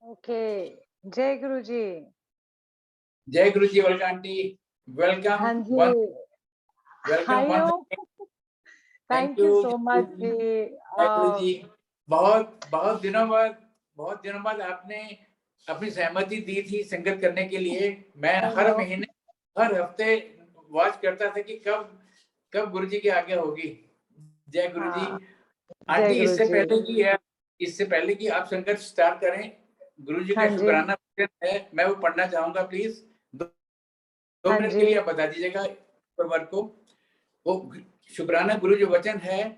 Okay. जय गुरु जी। जय गुरु जी वल्का aunty. Welcome हाँ जी। वन वेलकम हाय वंस ओ। Again. Thank thank you you so much जी। जय गुरु जी। बहुत बहुत दिनों बाद आपने अपनी सहमति दी थी संगत करने के लिए। मैं आई हर नो। महीने हर हफ्ते वॉच करता था कि कब कब गुरु जी की आज्ञा होगी। जय गुरु जी। हाँ। जय आंटी गुरु जी। इससे पहले कि आप संगत स्टार्ट करें, गुरु जी हाँ का जी। शुक्राना है, मैं वो पढ़ना चाहूंगा। प्लीज 2 मिनट के जी। लिए आप बता दीजिएगा वर्क को। वो शुक्राना गुरु जो वचन है, हाँ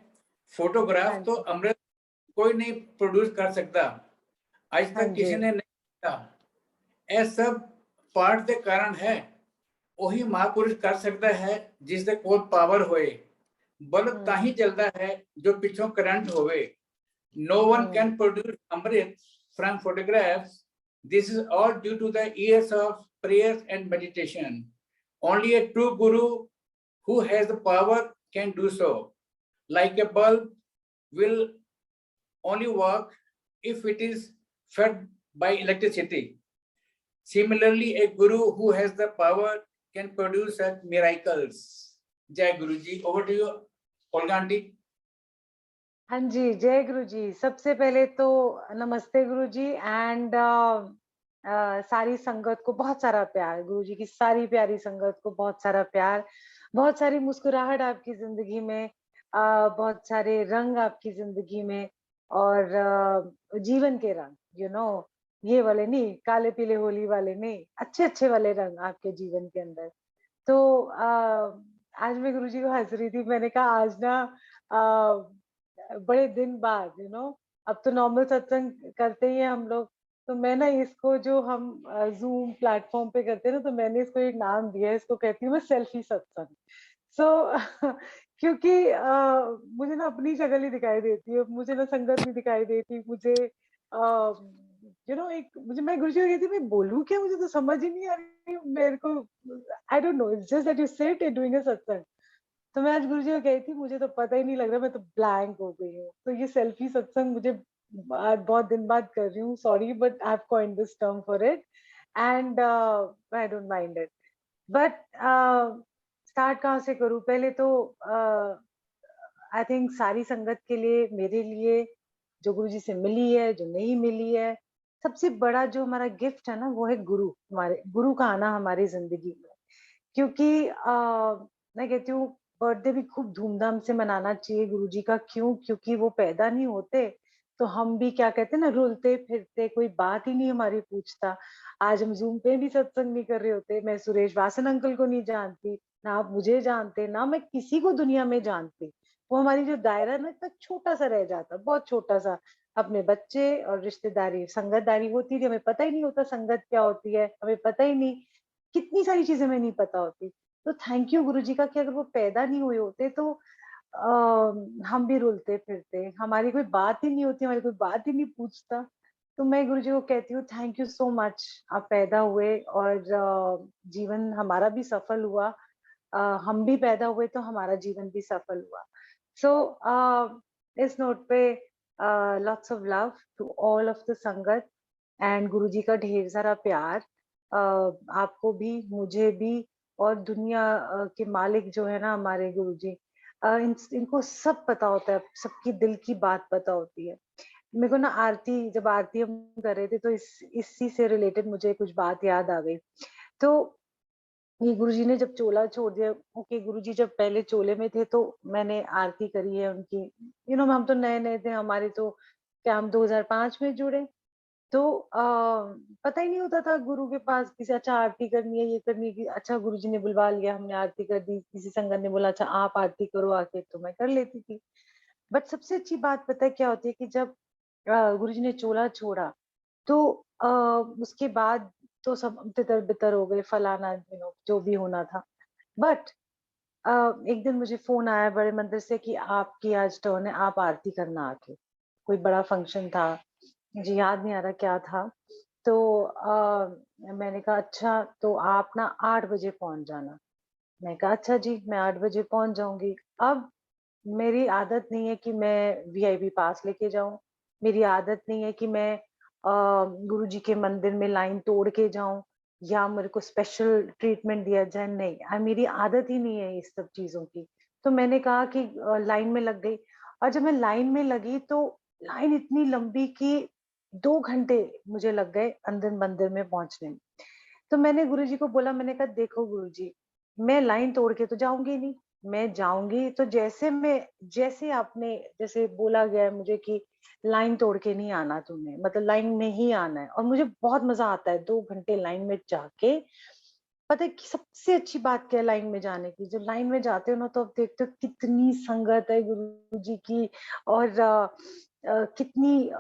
फोटोग्राफ तो जी। अमृत कोई नहीं प्रोड्यूस कर सकता, आज हाँ तक जी। किसी ने नहीं किया। ਇਹ सब पाठ ਦੇ कारण है। ਉਹੀ ਮਹਾਂਪੁਰਸ਼ ਕਰ ਸਕਦਾ ਹੈ ਜਿਸ ਦੇ ਕੋਲ ਪਾਵਰ ਹੋਏ। ਬਲਬ ਤਾਂ ਹੀ ਚੱਲਦਾ ਹੈ ਜੋ ਪਿੱਛੋਂ ਕਰੰਟ ਹੋਵੇ। No one can produce amrit from photographs. This is all due to the years of prayers and meditation. Only a true guru who has the power can do so. Like a bulb will only work if it is fed by electricity. Similarly, a guru who has the power can produce such miracles. Jai Guruji. Over to you, Olga aunty. हाँ जी। जय गुरु जी। सबसे पहले तो नमस्ते गुरु जी and सारी संगत को बहुत सारा प्यार। गुरु जी की सारी प्यारी संगत को बहुत सारा प्यार, बहुत सारी मुस्कुराहट आपकी जिंदगी में, बहुत सारे रंग आपकी जिंदगी में, और जीवन के रंग, ये वाले नहीं, काले पीले होली वाले नहीं, अच्छे अच्छे वाले रंग आपके जीवन के अंदर। तो आज मैं गुरु जी को हंस रही थी, मैंने कहा आज ना बड़े दिन बाद अब तो नॉर्मल सत्संग करते ही हैं हम लोग। तो मैं ना इसको, जो हम जूम प्लेटफॉर्म पे करते हैं ना, तो मैंने इसको एक नाम दिया है, इसको कहती हूँ मैं सेल्फी सत्संग। सो क्योंकि मुझे ना अपनी शक्ल ही दिखाई देती है, मुझे ना संगत नहीं दिखाई देती, मुझे एक मुझे, मैं गुरु जी को कहती हूँ, मैं बोलूँ क्या, मुझे तो समझ ही नहीं आ रही मेरे को। आई don't no, it's just that you sit and doing a सत्संग। तो मैं आज गुरु जी को कही थी, मुझे तो पता ही नहीं लग रहा, मैं तो ब्लैंक हो गई हूँ। तो ये सेल्फी सत्संग मुझे आज बहुत दिन बाद कर रही हूँ, sorry but I have coined this term for it and I don't mind it. But start कहाँ से करूँ? पहले तो आई थिंक सारी संगत के लिए, मेरे लिए, जो गुरु जी से मिली है, जो नहीं मिली है, सबसे बड़ा जो हमारा गिफ्ट है ना, वो है गुरु। हमारे गुरु का आना हमारी जिंदगी में। क्योंकि मैं कहती हूँ बर्थडे भी खूब धूमधाम से मनाना चाहिए गुरुजी का। क्यों? क्योंकि वो पैदा नहीं होते तो हम भी, क्या कहते हैं ना, रुलते फिरते, कोई बात ही नहीं हमारी पूछता। आज हम जूम पे भी सत्संग नहीं कर रहे होते, मैं सुरेश वासन अंकल को नहीं जानती, ना आप मुझे जानते, ना मैं किसी को दुनिया में जानती। वो हमारी जो दायरा ना, इतना छोटा सा रह जाता, बहुत छोटा सा। अपने बच्चे और रिश्तेदारी, संगतदारी होती थी, हमें पता ही नहीं होता संगत क्या होती है, हमें पता ही नहीं, कितनी सारी चीजें हमें नहीं पता होती। तो थैंक यू गुरुजी का, कि अगर वो पैदा नहीं हुए होते तो हम भी रुलते फिरते, हमारी कोई बात ही नहीं होती, हमारी कोई बात ही नहीं पूछता। तो मैं गुरुजी को कहती हूँ थैंक यू सो मच, आप पैदा हुए और जीवन हमारा भी सफल हुआ। हम भी पैदा हुए तो हमारा जीवन भी सफल हुआ। सो इस नोट पे lots of love to all of the sangat and Guruji का ढेर सारा प्यार। आपको भी, मुझे भी, और दुनिया के मालिक जो है ना हमारे गुरुजी, इनको सब पता होता है, सबकी दिल की बात पता होती है। मेरे को ना आरती, जब आरती हम कर रहे थे तो इसी से रिलेटेड मुझे कुछ बात याद आ गई। तो ये गुरुजी ने जब चोला छोड़ दिया, ओके, गुरुजी जब पहले चोले में थे तो मैंने आरती करी है उनकी। हम तो नए नए थे, हमारे तो क्या, हम 2005 में जुड़े। तो पता ही नहीं होता था गुरु के पास किसी, अच्छा आरती करनी है, ये करनी है, कि अच्छा गुरुजी ने बुलवा लिया, हमने आरती कर दी, किसी संगत ने बोला अच्छा आप आरती करो आके, तो मैं कर लेती थी। बट सबसे अच्छी बात पता है क्या होती है, कि जब गुरुजी ने चोला छोड़ा तो उसके बाद तो सब तितर बितर हो गए, फलाना जो भी होना था। बट एक दिन मुझे फोन आया बड़े मंदिर से कि आपकी आज टर्न है, आप आरती करना आके। कोई बड़ा फंक्शन था, मुझे याद नहीं आ रहा क्या था। तो मैंने कहा अच्छा, तो आप ना 8 बजे पहुंच जाना। मैं कहा अच्छा जी, मैं 8 बजे पहुंच जाऊंगी। अब मेरी आदत नहीं है कि मैं वीआईपी पास लेके जाऊं, मेरी आदत नहीं है कि मैं गुरुजी के मंदिर में लाइन तोड़ के जाऊं या मेरे को स्पेशल ट्रीटमेंट दिया जाए, नहीं, मेरी आदत ही नहीं है इस सब चीजों की। तो मैंने कहा कि लाइन में लग गई, और जब मैं लाइन में लगी तो लाइन इतनी लंबी कि 2 घंटे मुझे लग गए अंदर मंदिर में पहुंचने में। तो मैंने गुरुजी को बोला, मैंने कहा देखो गुरुजी, मैं लाइन तोड़ के तो जाऊंगी नहीं, मैं जाऊंगी तो जैसे आपने जैसे बोला गया है मुझे कि लाइन तोड़ के नहीं आना तुमने, मतलब लाइन में ही आना है। और मुझे बहुत मजा आता है 2 घंटे लाइन में जाके। पता है कि सबसे अच्छी बात क्या है लाइन में जाने की, जब लाइन में जाते हो ना तो आप देखते हो कितनी संगत है गुरु जी की, और कितनी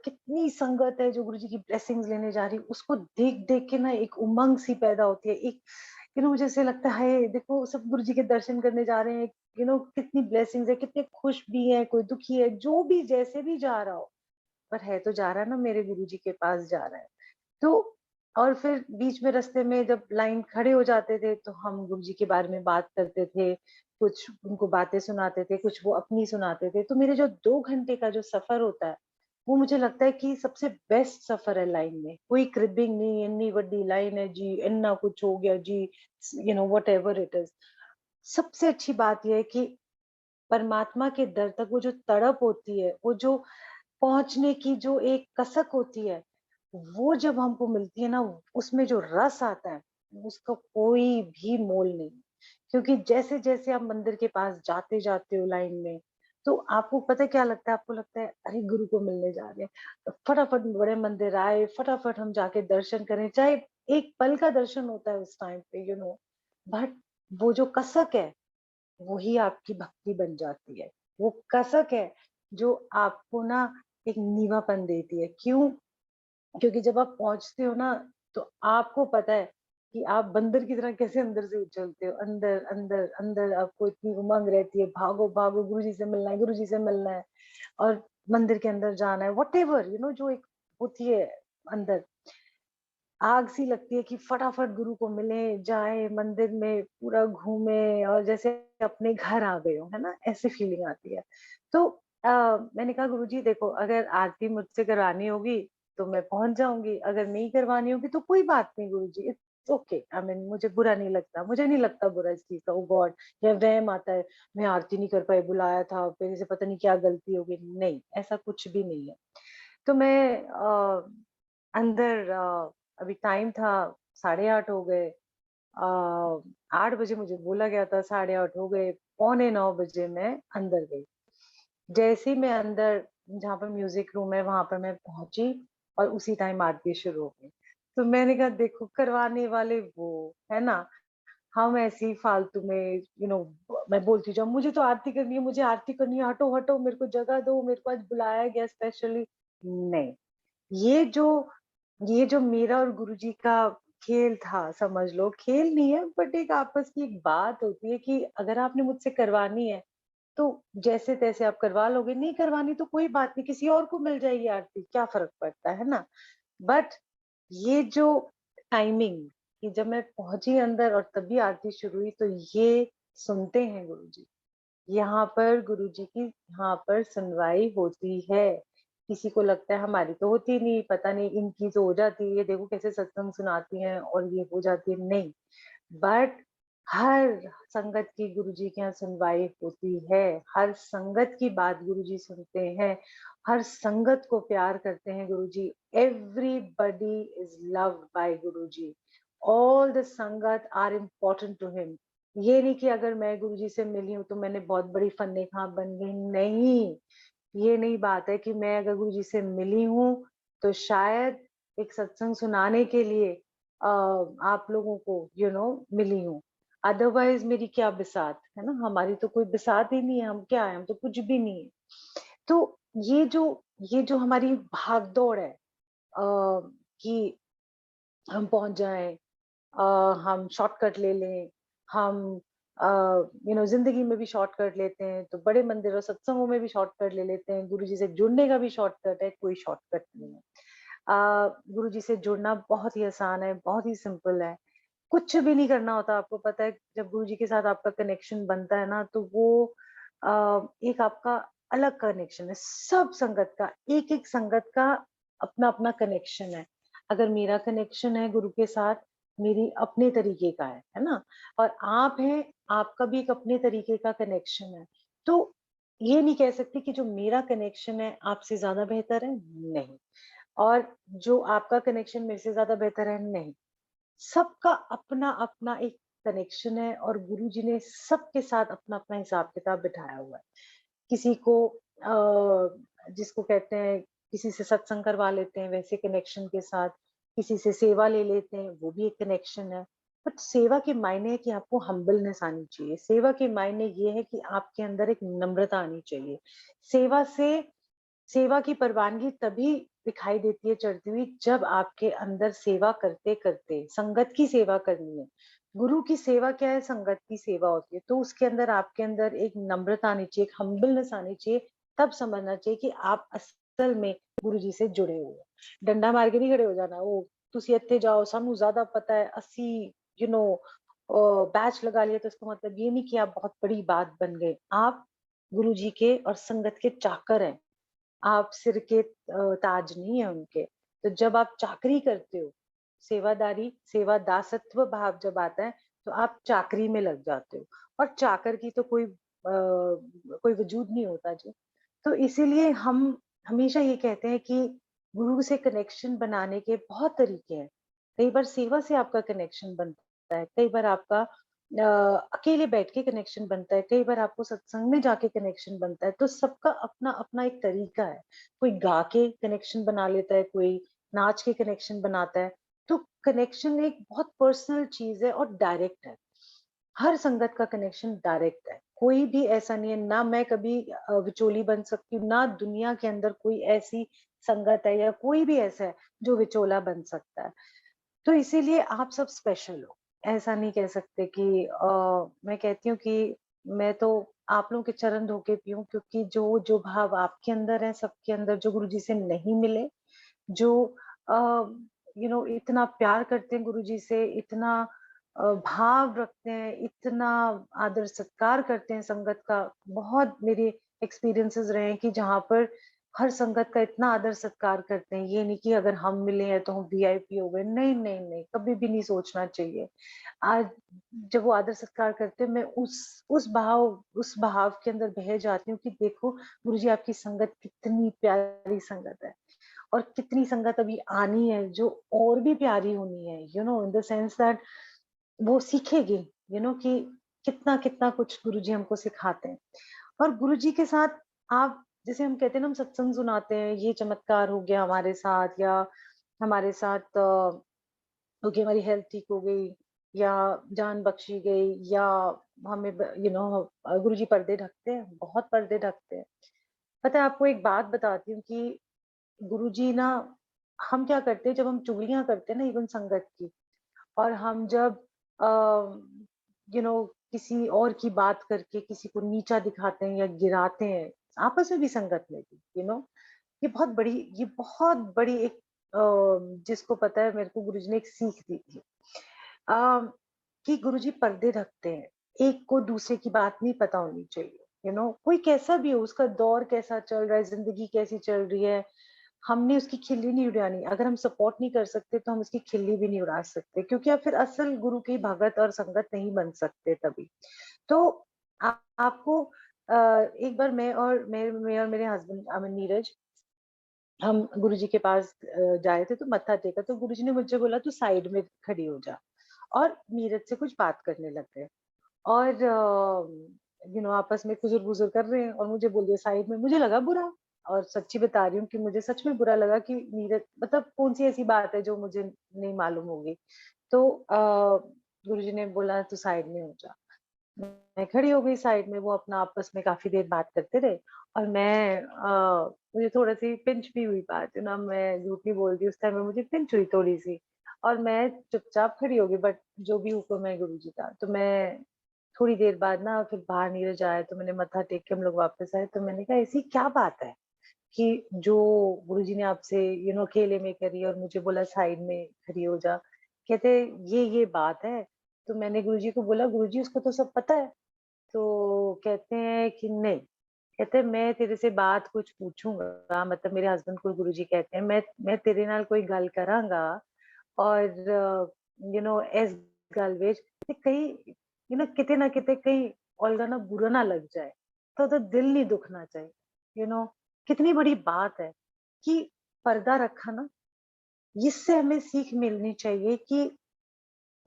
कितनी संगत है जो गुरु जी की ब्लेसिंग्स लेने जा रही है, उसको देख देख के ना एक उमंग सी पैदा होती है, एक मुझे ऐसे लगता है देखो सब गुरु जी के दर्शन करने जा रहे हैं, कितनी ब्लेसिंग्स है, कितने खुश भी है, कोई दुखी है, जो भी जैसे भी जा रहा हो, पर है तो जा रहा है ना, मेरे गुरु जी के पास जा रहा है। तो और फिर बीच में रास्ते में जब लाइन खड़े हो जाते थे तो हम गुरुजी के बारे में बात करते थे, कुछ उनको बातें सुनाते थे, कुछ वो अपनी सुनाते थे। तो मेरे जो 2 घंटे का जो सफर होता है, वो मुझे लगता है कि सबसे बेस्ट सफर है लाइन में। कोई क्रिबिंग नहीं, इतनी बड़ी लाइन है जी, इतना कुछ हो गया जी, वट एवर इट इज। सबसे अच्छी बात यह है कि परमात्मा के दर तक वो जो तड़प होती है, वो जो पहुंचने की जो एक कसक होती है, वो जब हमको मिलती है ना, उसमें जो रस आता है, उसका कोई भी मोल नहीं। क्योंकि जैसे जैसे आप मंदिर के पास जाते जाते हो लाइन में, तो आपको पता है क्या लगता है, आपको लगता है अरे गुरु को मिलने जा रहे हैं, तो फटाफट बड़े मंदिर आए, फटाफट हम जाके दर्शन करें, चाहे एक पल का दर्शन होता है उस टाइम पे, बट वो जो कसक है, वही आपकी भक्ति बन जाती है। वो कसक है जो आपको ना एक नीवापन देती है। क्यों? क्योंकि जब आप पहुंचते हो ना, तो आपको पता है कि आप बंदर की तरह कैसे अंदर से उछलते हो, अंदर अंदर अंदर आपको इतनी उमंग रहती है, भागो भागो, गुरुजी से मिलना है, गुरुजी से मिलना है, और मंदिर के अंदर जाना है, व्हाटएवर जो एक होती है अंदर आग सी लगती है कि फटाफट गुरु को मिले, जाए मंदिर में, पूरा घूमे और जैसे अपने घर आ गए हो, है ना? ऐसी फीलिंग आती है। तो मैंने कहा गुरुजी देखो, अगर आरती मुझसे करवानी होगी तो मैं पहुंच जाऊंगी, अगर नहीं करवानी होगी तो कोई बात नहीं गुरुजी, इट्स ओके। आई मीन मुझे बुरा नहीं लगता, मुझे नहीं लगता बुरा इस चीज का, ओ गॉड, या वहम आता है मैं आरती नहीं कर पाई, बुलाया था मेरे से, पता नहीं क्या गलती हो गई। नहीं, ऐसा कुछ भी नहीं है। तो मैं अंदर अभी टाइम था 8:30 हो गए, 8 बजे मुझे बोला गया था, 8:30 हो गए, 8:45 मैं अंदर गई। जैसे ही मैं अंदर, जहाँ पर म्यूजिक रूम है वहां पर मैं पहुंची, और उसी टाइम आरती शुरू हो गई। तो मैंने कहा देखो, करवाने वाले वो है ना, हम ऐसे ही फालतू में मैं बोलती जाऊँ मुझे तो आरती करनी है, मुझे आरती करनी है, हटो हटो, मेरे को जगह दो, मेरे को आज बुलाया गया स्पेशली। नहीं, ये जो ये जो मेरा और गुरुजी का खेल था, समझ लो खेल नहीं है, बट एक आपस की एक बात होती है कि अगर आपने मुझसे करवानी है तो जैसे तैसे आप करवा लोगे, नहीं करवानी तो कोई बात नहीं, किसी और को मिल जाएगी आरती, क्या फर्क पड़ता है ना? बट ये जो टाइमिंग, कि जब मैं पहुंची अंदर और तभी आरती शुरू हुई, तो ये सुनते हैं गुरुजी, यहाँ पर गुरुजी की यहाँ पर सुनवाई होती है। किसी को लगता है हमारी तो होती नहीं, पता नहीं इनकी तो हो जाती है, ये देखो कैसे सत्संग सुनाती हैं और ये हो जाती है, नहीं। बट हर संगत की गुरुजी के यहाँ सुनवाई होती है, हर संगत की बात गुरुजी सुनते हैं, हर संगत को प्यार करते हैं Guruji. Everybody is loved by Guruji, all the sangat are important to him. ये नहीं कि अगर मैं गुरुजी से मिली हूँ तो मैंने बहुत बड़ी फन्ने खां बन गई, नहीं, ये नहीं बात है कि मैं अगर गुरुजी से मिली हूँ तो शायद एक सत्संग सुनाने के लिए आप लोगों को मिली हूँ। अदरवाइज मेरी क्या बिसात है ना, हमारी तो कोई बिसात ही नहीं है, हम क्या है, हम तो कुछ भी नहीं है। तो ये जो हमारी भाग दौड़ है, कि हम पहुंच जाएं, हम शॉर्टकट ले लें, हम जिंदगी में भी शॉर्टकट लेते हैं, तो बड़े मंदिर और सत्संगों में भी शॉर्टकट ले लेते हैं। गुरुजी से जुड़ने का भी शॉर्टकट है, कोई शॉर्टकट नहीं है। गुरुजी से जुड़ना बहुत ही आसान है, बहुत ही सिंपल है, कुछ भी नहीं करना होता। आपको पता है जब गुरुजी के साथ आपका कनेक्शन बनता है ना, तो वो एक आपका अलग कनेक्शन है, सब संगत का, एक-एक संगत का अपना-अपना कनेक्शन है। अगर मेरा कनेक्शन है गुरु के साथ, मेरी अपने तरीके का है ना? और आप हैं, आपका भी एक अपने तरीके का कनेक्शन है। तो ये नहीं कह सकती कि जो मेरा कनेक्शन है आपसे ज़्यादा बेहतर है, नहीं। और जो आपका कनेक्शन मेरे से ज़्यादा बेहतर है, नहीं। सबका अपना-अपना एक कनेक्शन है और गुरुजी ने सबके साथ अपना-अपना हिसाब-किताब बिठाया हुआ है। किसी को जिसको कहते हैं किसी से सत्संग करवा लेते हैं वैसे कनेक्शन के साथ, किसी से सेवा ले लेते हैं, वो भी एक कनेक्शन है। बट सेवा के मायने है कि आपको हम्बलनेस आनी चाहिए। सेवा के मायने ये है कि आपके अंदर एक नम्रता आनी चाहिए। सेवा से सेवा की परवानगी तभी दिखाई देती है चढ़ती हुई जब आपके अंदर सेवा करते-करते संगत की सेवा करनी है। गुरु की सेवा क्या है? संगत की सेवा होती है। तो उसके अंदर आपके अंदर एक नम्रता आनी चाहिए, एक हम्बलनेस आनी चाहिए, तब समझना चाहिए कि आप असल में गुरु जी से जुड़े हुए हो। डंडा मार के नहीं खड़े हो जाना, "ओह! तुसी इत्थे जाओ, सानू ज़्यादा पता है, अस्सी यू नो बैच लगा लिया तो इसका मतलब ये नहीं कि आप बहुत बड़ी बात बन गए। आप गुरु जी के और संगत के चाकर हैं। आप सिर के ताज नहीं है उनके। तो जब आप चाकरी करते हो, सेवादारी, सेवा दासत्व भाव जब आता है, तो आप चाकरी में लग जाते हो और चाकर की तो कोई वजूद नहीं होता जी। तो इसीलिए हम हमेशा ये कहते हैं कि गुरु से कनेक्शन बनाने के बहुत तरीके हैं। कई बार सेवा से आपका कनेक्शन बनता है, कई बार आपका अकेले बैठ के कनेक्शन बनता है, कई बार आपको सत्संग में जाके कनेक्शन बनता है, तो सबका अपना-अपना एक तरीका है। कोई गा के कनेक्शन बना लेता है, कोई नाच के कनेक्शन बनाता है। तो कनेक्शन एक बहुत पर्सनल चीज़ है और डायरेक्ट है। हर संगत का कनेक्शन डायरेक्ट है। कोई भी ऐसा नहीं है, ना मैं कभी विचोली बन सकती हूँ, ना दुनिया के अंदर कोई ऐसी संगत है या कोई भी ऐसा है जो विचोला बन सकता है। तो इसीलिए आप सब स्पेशल हो। ऐसा नहीं कह सकते कि मैं कहती हूँ कि मैं तो आप लोगों के चरण धो के पीऊँ क्योंकि जो भाव आपके अंदर है, सबके अंदर जो गुरुजी से नहीं मिले, जो अ, इतना प्यार करते हैं गुरुजी से, इतना भाव रखते हैं, इतना आदर-सत्कार करते हैं संगत का। बहुत मेरे एक्सपीरियंसेस रहे हैं कि जहाँ पर हर संगत का इतना आदर-सत्कार करते हैं। ये नहीं कि अगर हम मिले हैं तो हम वीआईपी हो गए। नहीं, नहीं, नहीं, कभी भी नहीं सोचना चाहिए। आज जब वो आदर-सत्कार करते हैं, मैं उस भाव के अंदर बह जाती हूँ कि देखो गुरुजी आपकी संगत कितनी प्यारी संगत है। और कितनी संगत अभी आनी है जो और भी प्यारी होनी है इन द सेंस दैट वो सीखेगी कि कितना-कितना कुछ गुरुजी हमको सिखाते हैं। और गुरुजी के साथ आप जैसे हम कहते हैं ना हम सत्संग सुनाते हैं, ये चमत्कार हो गया हमारे साथ या हमारे साथ क्योंकि हमारी हेल्थ ठीक हो गई या जान बख्शी गई या हमें गुरुजी पर्दे ढकते हैं, बहुत पर्दे ढकते हैं। पता है आपको एक बात बताती हूँ कि गुरुजी ना हम क्या करते हैं जब हम चुगलियाँ करते हैं ना इवन संगत की और हम जब अ, किसी और की बात करके किसी को नीचा दिखाते हैं या गिराते हैं, आपस में भी संगत में भी, ये बहुत बड़ी एक जिसको पता है मेरे को गुरुजी ने एक सीख दी थी। अ, कि गुरुजी पर्दे ढकते हैं, एक को दूसरे की बात नहीं पता होनी चाहिए, कोई कैसा भी हो, उसका दौर कैसा चल रहा है, ज़िंदगी कैसी चल रही है, हमने उसकी खिल्ली नहीं उड़ानी। अगर हम सपोर्ट नहीं कर सकते तो हम उसकी खिल्ली भी नहीं उड़ा सकते क्योंकि आप फिर असल गुरु की भगत और संगत नहीं बन सकते तभी। तो आपको एक बार मैं और मेरे हस्बैंड आई मीन नीरज हम गुरुजी के पास जाए थे तो मत्था टेका तो गुरुजी ने मुझे बोला तू साइड में खड़ी हो जा और नीरज से कुछ बात करने लग गए और आपस में खुजर-बुजर कर रहे हैं और मुझे बोल दिया साइड में, मुझे लगा बुरा और सच्ची बता रही हूँ कि मुझे सच में बुरा लगा कि नीरज मतलब कौन-सी ऐसी बात है जो मुझे नहीं मालूम होगी। तो गुरुजी ने बोला तू साइड में हो जा। मैं खड़ी हो गई साइड में, वो अपना आपस में काफ़ी देर बात करते रहे और मुझे थोड़ा-सी पिंच भी हुई बात ना मैं झूठ नहीं बोल रही उस टाइम में मुझे पिंच हुई थोड़ी-सी और मैं चुपचाप खड़ी हो गई बट जो भी हुक्म है गुरुजी का। तो मैं थोड़ी देर बाद ना फिर बाहर नीरज आया तो मैंने मत्था टेक के हम लोग वापस आए तो मैंने कहा ऐसी क्या बात है कि जो गुरुजी ने आपसे अकेले में करी और मुझे बोला साइड में खड़ी हो जा। कहते ये बात है। तो मैंने गुरुजी को बोला गुरुजी उसको तो सब पता है। तो कहते हैं कि नहीं कहते मैं तेरे से बात कुछ पूछूंगा, मतलब मेरे हस्बैंड को गुरुजी कहते हैं, मैं तेरे नाल कोई गल करांगा और इस गल विच ते कहीं किते ना किते कहीं ओल्गा ना बुरा ना लग जाए, तो दिल नहीं दुखना चाहिए। यू नो कितनी बड़ी बात है कि पर्दा रखा ना, इससे हमें सीख मिलनी चाहिए कि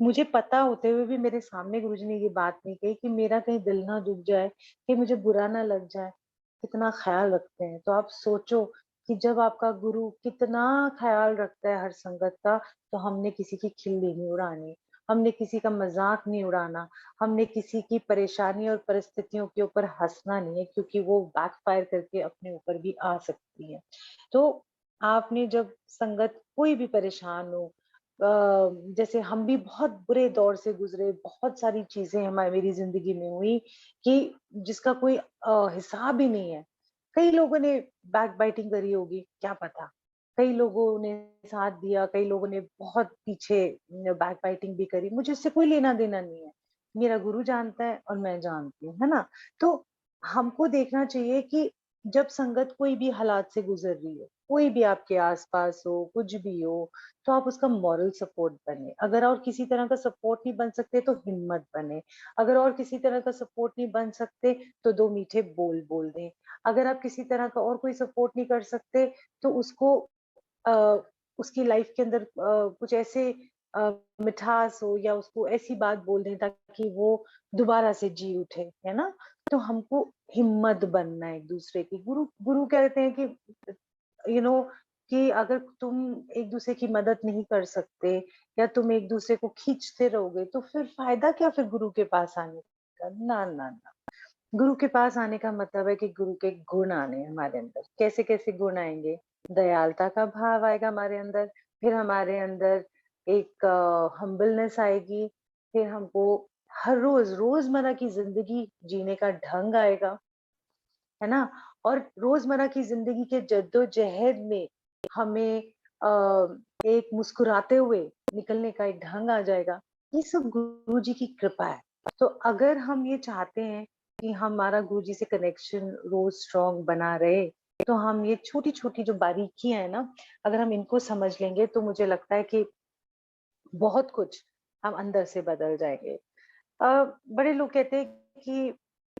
मुझे पता होते हुए भी मेरे सामने गुरुजी ने ये बात नहीं कही कि मेरा कहीं दिल ना दुख जाए, कि मुझे बुरा ना लग जाए, कितना ख्याल रखते हैं। तो आप सोचो कि जब आपका गुरु कितना ख्याल रखता है हर संगत का, तो हमने किसी की खिल्ली नहीं उड़ानी, हमने किसी का मजाक नहीं उड़ाना, हमने किसी की परेशानी और परिस्थितियों के ऊपर हंसना नहीं है, क्योंकि वो बैकफायर करके अपने ऊपर भी आ सकती है। तो आपने जब संगत कोई भी परेशान हो, जैसे हम भी बहुत बुरे दौर से गुजरे, बहुत सारी चीजें हमारी मेरी जिंदगी में हुई कि जिसका कोई हिसाब ही नहीं है। कई लोगों ने बैक बाइटिंग करी होगी, क्या पता। कई लोगों ने साथ दिया, कई लोगों ने बहुत पीछे बैक बाइटिंग भी करी। मुझे इससे कोई लेना देना नहीं है। मेरा गुरु जानता है और मैं जानती हूँ, है ना? तो हमको देखना चाहिए कि जब संगत कोई भी हालात से गुजर रही हो, कोई भी आपके आसपास हो, कुछ भी हो, तो आप उसका मॉरल सपोर्ट बने। अगर और किसी तरह का सपोर्ट नहीं बन सकते तो हिम्मत बने। अगर और किसी तरह का सपोर्ट नहीं बन सकते तो 2 मीठे बोल बोल दें। अगर आप किसी तरह का और कोई सपोर्ट नहीं कर सकते तो उसको अ, उसकी लाइफ के अंदर कुछ ऐसे अ, मिठास हो या उसको ऐसी बात बोल दें ताकि वो दोबारा से जी उठे, है ना? तो हमको हिम्मत बनना है एक-दूसरे की। गुरु गुरु कहते हैं कि यू नो कि अगर तुम एक दूसरे की मदद नहीं कर सकते या तुम एक दूसरे को खींचते रहोगे तो फिर फायदा क्या फिर गुरु के पास आने का? ना ना ना। गुरु के पास आने का मतलब है कि गुरु के गुण आने हैं हमारे अंदर। कैसे कैसे गुण आएंगे? दयालुता का भाव आएगा हमारे अंदर, फिर हमारे अंदर एक हम्बलनेस आएगी, फिर हमको हर रोज रोजमर्रा की जिंदगी जीने का ढंग आएगा, है ना? और रोजमर्रा की जिंदगी के जद्दोजहद में हमें एक मुस्कुराते हुए निकलने का एक ढंग आ जाएगा। ये सब गुरु जी की कृपा है। तो अगर हम ये चाहते हैं कि हमारा गुरु जी से कनेक्शन रोज स्ट्रांग बना रहे, तो हम ये छोटी-छोटी जो बारीकियाँ हैं ना, अगर हम इनको समझ लेंगे तो मुझे लगता है कि बहुत कुछ हम अंदर से बदल जाएँगे। बड़े लोग कहते हैं कि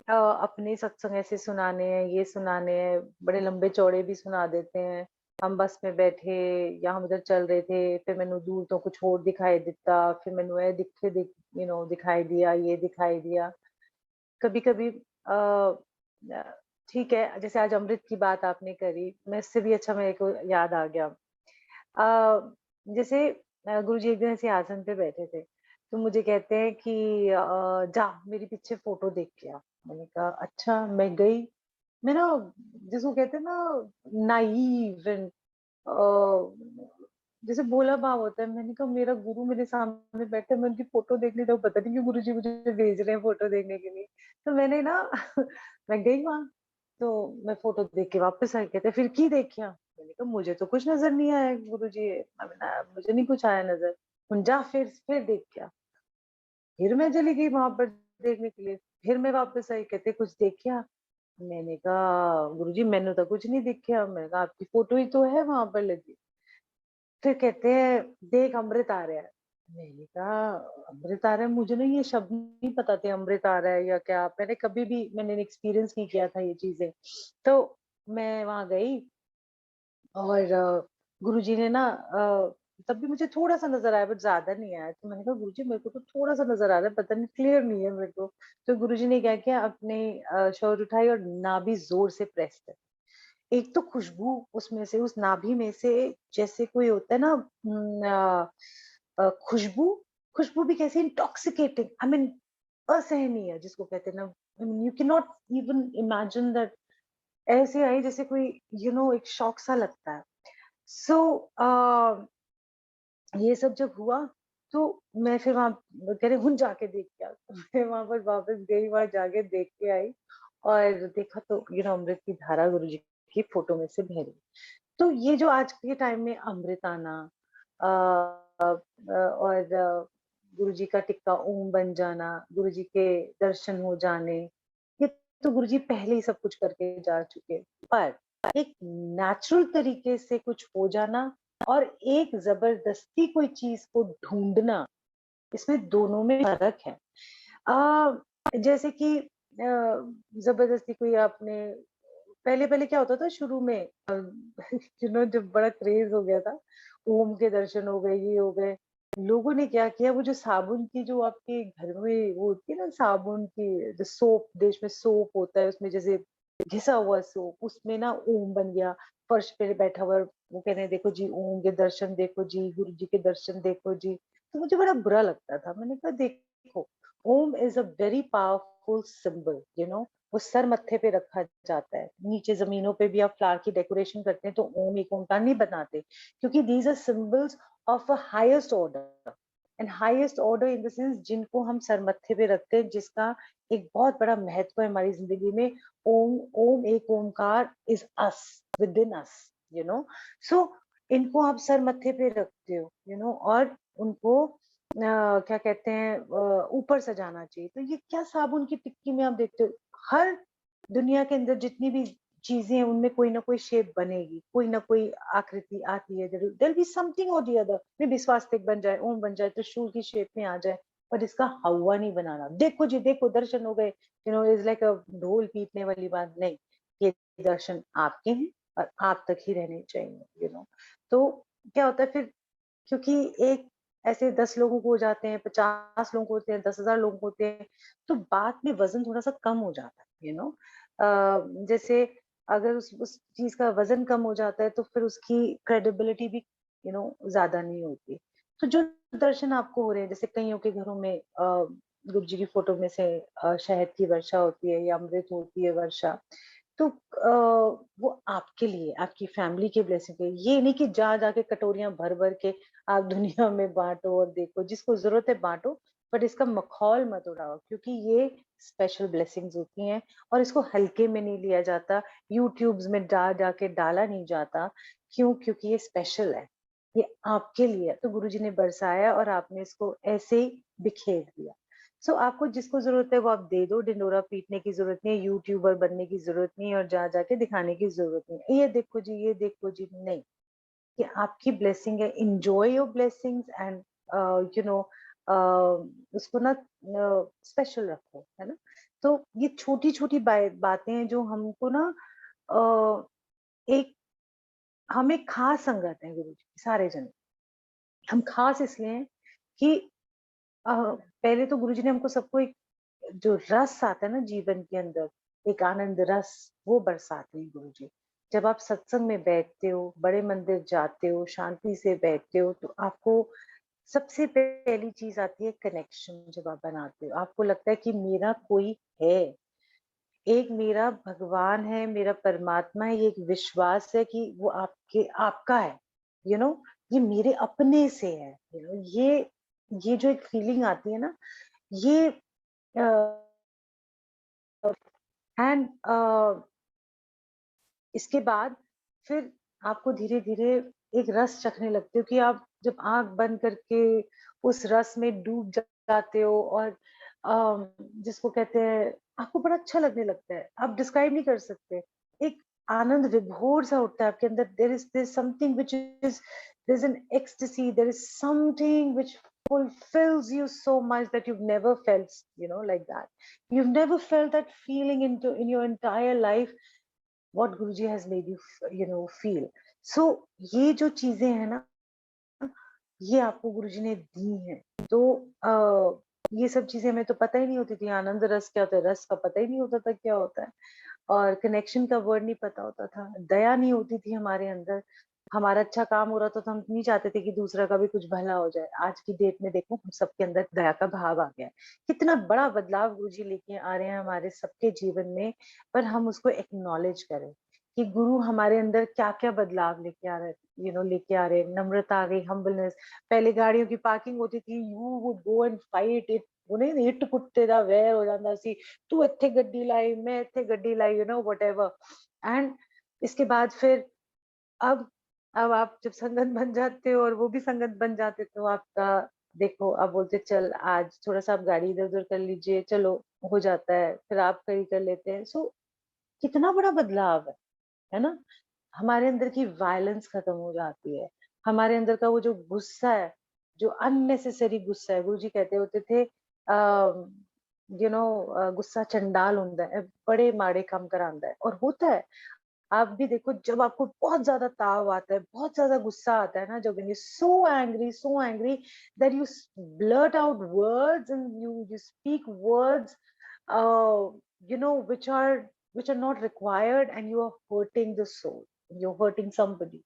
अपने सत्संग ऐसे सुनाने हैं, ये सुनाने हैं, बड़े लंबे-चौड़े भी सुना देते हैं। हम बस में बैठे या हम उधर चल रहे थे, फिर मैनू दूर तो कुछ होर दिखाई दिता, फिर मैनू ए दिखे दिखाई दिया, ये दिखाई दिया। कभी-कभी ठीक है, जैसे आज अमृत की बात आपने करी, मैं इससे भी अच्छा मेरे को याद आ गया। जैसे गुरुजी एक दिन ऐसे आसन पे बैठे थे, तो मुझे कहते हैं कि जा मेरे पीछे फ़ोटो देख के आ। मैंने कहा अच्छा, मैं गई। मैं ना जिसको कहते हैं ना नाइव एंड जैसे भोला भाव होता है, मैंने कहा मेरा गुरु मेरे सामने बैठा है, मैं उनकी फ़ोटो देख ली तो पता नहीं क्यों गुरुजी मुझे भेज रहे हैं फ़ोटो देखने के लिए। तो मैंने ना मैं गई वहाँ, तो मैं फ़ोटो देख के वापस आई, कहते फिर की देखिया? मैंने कहा मुझे तो कुछ नज़र नहीं आया गुरुजी, मुझे नहीं कुछ आया नज़र। जा फिर देख के आ। फिर मैं चली गई वहाँ पर देखने के लिए, फिर मैं वापस आई, कहते कुछ देखिया? मैंने कहा गुरुजी मैंने तो कुछ नहीं देखा। मैंने कहा आपकी फ़ोटो ही तो है वहाँ पर लगी। फिर कहते हैं देख अमृत आ रहा है। मैंने कहा अमृत आ रहा है, मुझे ना ये शब्द नहीं पता थे अमृत आ रहा है या क्या, मैंने एक्सपीरियंस नहीं किया था ये चीजें। तो मैं वहां गई और गुरुजी ने ना तब भी मुझे थोड़ा सा नजर आया बट ज्यादा नहीं आया, तो मैंने कहा गुरुजी मेरे को तो थोड़ा सा नजर आ रहा है, पता नहीं क्लियर नहीं है मेरे को। तो गुरुजी ने क्या किया, अपने शोर उठाई और नाभि जोर से प्रेस कर। एक तो खुशबू उसमें से उस नाभि में से जैसे कोई होता है ना खुशबू खुशबू भी कैसे इंटॉक्सिकेटिंग, आई मीन असहनीय जिसको कहते हैं ना, I mean you can not even imagine that. ऐसे आई जैसे कोई एक शौक सा लगता है। सो ये सब जब हुआ तो मैं फिर वहां कह रहे हुन जाके देख के आ। तो मैं वहां पर वापस गई, वहां जाके देख के आई और देखा तो अमृत की धारा गुरु जी की फोटो में से बह रही। तो ये जो आज के टाइम में अमृत आना और गुरु जी का टिक्का ओम बन जाना, गुरु जी के दर्शन हो जाने, ये तो गुरुजी पहले ही सब कुछ करके जा चुके। पर एक नेचुरल तरीके से कुछ हो जाना और एक जबरदस्ती कोई चीज को ढूंढना, इसमें दोनों में फर्क है। जैसे कि जबरदस्ती कोई आपने, पहले पहले क्या होता था शुरू में, जब बड़ा क्रेज हो गया था, ओम के दर्शन हो गए, ये हो गए, लोगों ने क्या किया, वो जो साबुन की जो आपके घर में वो होती है ना, साबुन की जो सोप, देश में सोप होता है, उसमें जैसे घिसा हुआ सोप, उसमें ना ओम बन गया, फर्श पे बैठा हुआ, वो कह रहे हैं देखो जी ओम के दर्शन देखो जी, गुरु जी के दर्शन देखो जी। तो मुझे बड़ा बुरा लगता था, मैंने कहा देखो, Om is a very powerful symbol, वो सर मत्थे पे रखा जाता है, नीचे जमीनों पे भी आप फ्लावर की डेकोरेशन करते हैं तो ओम एक ओमकार नहीं बनाते, क्योंकि these are symbols of a highest order, and highest order in the sense जिनको हम सर मत्थे पे रखते हैं, जिसका एक बहुत बड़ा महत्व है हमारी जिंदगी में। Om, Om Ek Omkar is us, within us, so इनको आप सर मत्थे पे रखते हो, और उनको क्या कहते हैं, ऊपर सजाना चाहिए। तो ये क्या साबुन की टिक्की में आप देखते हो, हर दुनिया के अंदर जितनी भी चीजें हैं उनमें कोई ना कोई शेप बनेगी, कोई ना कोई आकृति आती है जरूर, देयर बी समथिंग और दी अदर, मे बी स्वास्तिक बन जाए, ओम बन जाए, त्रिशूल की शेप में आ जाए, पर इसका हवा नहीं बनाना। देखो जी देखो दर्शन हो गए, इज लाइक अ ढोल पीटने वाली बात नहीं, ये दर्शन आपके हैं और आप तक ही रहने चाहिए, तो क्या होता है फिर, क्योंकि एक ऐसे 10 लोगों को हो जाते हैं, 50 लोगों को होते हैं, 10,000 लोगों को होते हैं, तो बात में वजन थोड़ा सा कम हो जाता है, जैसे अगर उस चीज का वजन कम हो जाता है तो फिर उसकी क्रेडिबिलिटी भी ज्यादा नहीं होती। तो जो दर्शन आपको हो रहे हैं, जैसे कईयों के घरों में गुरु जी की फोटो में से शहद की वर्षा होती है या अमृत होती है वर्षा, तो वो आपके लिए, आपकी फैमिली के ब्लेसिंग है, ये नहीं कि जा जाके कटोरियां भर भर के आप दुनिया में बांटो और देखो, जिसको जरूरत है बांटो, बट इसका मखौल मत उड़ाओ, क्योंकि ये स्पेशल ब्लेसिंग्स होती हैं और इसको हल्के में नहीं लिया जाता, यूट्यूब्स में जा जाके डाला नहीं जाता। क्यों? क्योंकि ये स्पेशल है, ये आपके लिए है, तो गुरुजी ने बरसाया और आपने इसको ऐसे ही बिखेर दिया। सो आपको जिसको जरूरत है वो आप दे दो, ढिंडोरा पीटने की जरूरत नहीं है, यूट्यूबर बनने की जरूरत नहीं है और जा जाके दिखाने की जरूरत नहीं है, ये देखो जी ये देखो जी, नहीं, कि आपकी ब्लेसिंग है, enjoy your blessings and you know उसको ना स्पेशल रखो, है ना। तो ये छोटी छोटी बातें हैं जो हमको ना एक, हम एक खास संगत है गुरु जी सारे जन, हम खास इसलिए हैं कि पहले तो गुरुजी ने हमको सबको एक जो रस आता है ना जीवन के अंदर, एक आनंद रस, वो बरसाते हैं गुरुजी। जब आप सत्संग में बैठते हो, बड़े मंदिर जाते हो, शांति से बैठते हो, तो आपको सबसे पहली चीज आती है कनेक्शन। जब आप बनाते हो आपको लगता है कि मेरा कोई है, एक मेरा भगवान है, मेरा परमात्मा है, ये एक विश्वास है कि वो आपका है, यू नो ये मेरे अपने से है, ये जो एक फीलिंग आती है ना, ये एंड इसके बाद फिर आपको धीरे धीरे एक रस चखने लगते हो कि आप जब आंख बंद करके उस रस में डूब जाते हो और जिसको कहते हैं, आपको बड़ा अच्छा लगने लगता है, आप डिस्क्राइब नहीं कर सकते, एक आनंद विभोर सा उठता है आपके अंदर, there is something which is, there is an ecstasy, there is something which fulfills you so much that you've never felt, like that. You've never felt that feeling in your entire life, what Guruji has made you feel. So ये जो चीजें हैं ना, ये आपको गुरुजी ने दी हैं। तो ये सब चीजें हमें तो पता ही नहीं होती थी, आनंद रस क्या होता है, रस का पता ही नहीं होता था क्या होता है, और कनेक्शन का वर्ड नहीं पता होता था, दया नहीं होती थी हमारे अंदर, हमारा अच्छा काम हो रहा था तो हम नहीं चाहते थे कि दूसरा का भी कुछ भला हो जाए। आज की डेट में देखो हम सबके अंदर दया का भाव आ गया है, कितना बड़ा बदलाव गुरुजी लेके आ रहे हैं हमारे सबके जीवन में, पर हम उसको एक्नॉलेज करें कि गुरु हमारे अंदर क्या क्या बदलाव लेके आ रहे हैं, लेके आ रहे हैं। नम्रता आ गई, हम्बलनेस, पहले गाड़ियों की पार्किंग होती थी, you would go and fight it, उन्हें हिट कुत्ते दा वैर हो जाता सी, तू इत्थे गड्डी लाई, मैं इत्थे गड्डी लाई, व्हाटएवर। एंड इसके बाद फिर अब अब आप जब संगत बन जाते हो और वो भी संगत बन जाते, तो आपका देखो अब बोलते चल आज थोड़ा सा आप गाड़ी इधर उधर कर लीजिए, चलो हो जाता है, फिर आप खड़ी कर लेते हैं। सो कितना बड़ा बदलाव है ना? हमारे अंदर की वायलेंस खत्म हो जाती है। हमारे अंदर का वो जो गुस्सा है, जो अननेसेसरी गुस्सा है, गुरुजी कहते होते थे गुस्सा चंडाल हुंदा है, बड़े माड़े काम करांदा है, और होता है। आप भी देखो, जब आपको बहुत ज़्यादा ताव आता है, बहुत ज़्यादा गुस्सा आता है ना, जब when you so angry that you blurt out words and you speak words which are not required, and you are hurting the soul, you're hurting somebody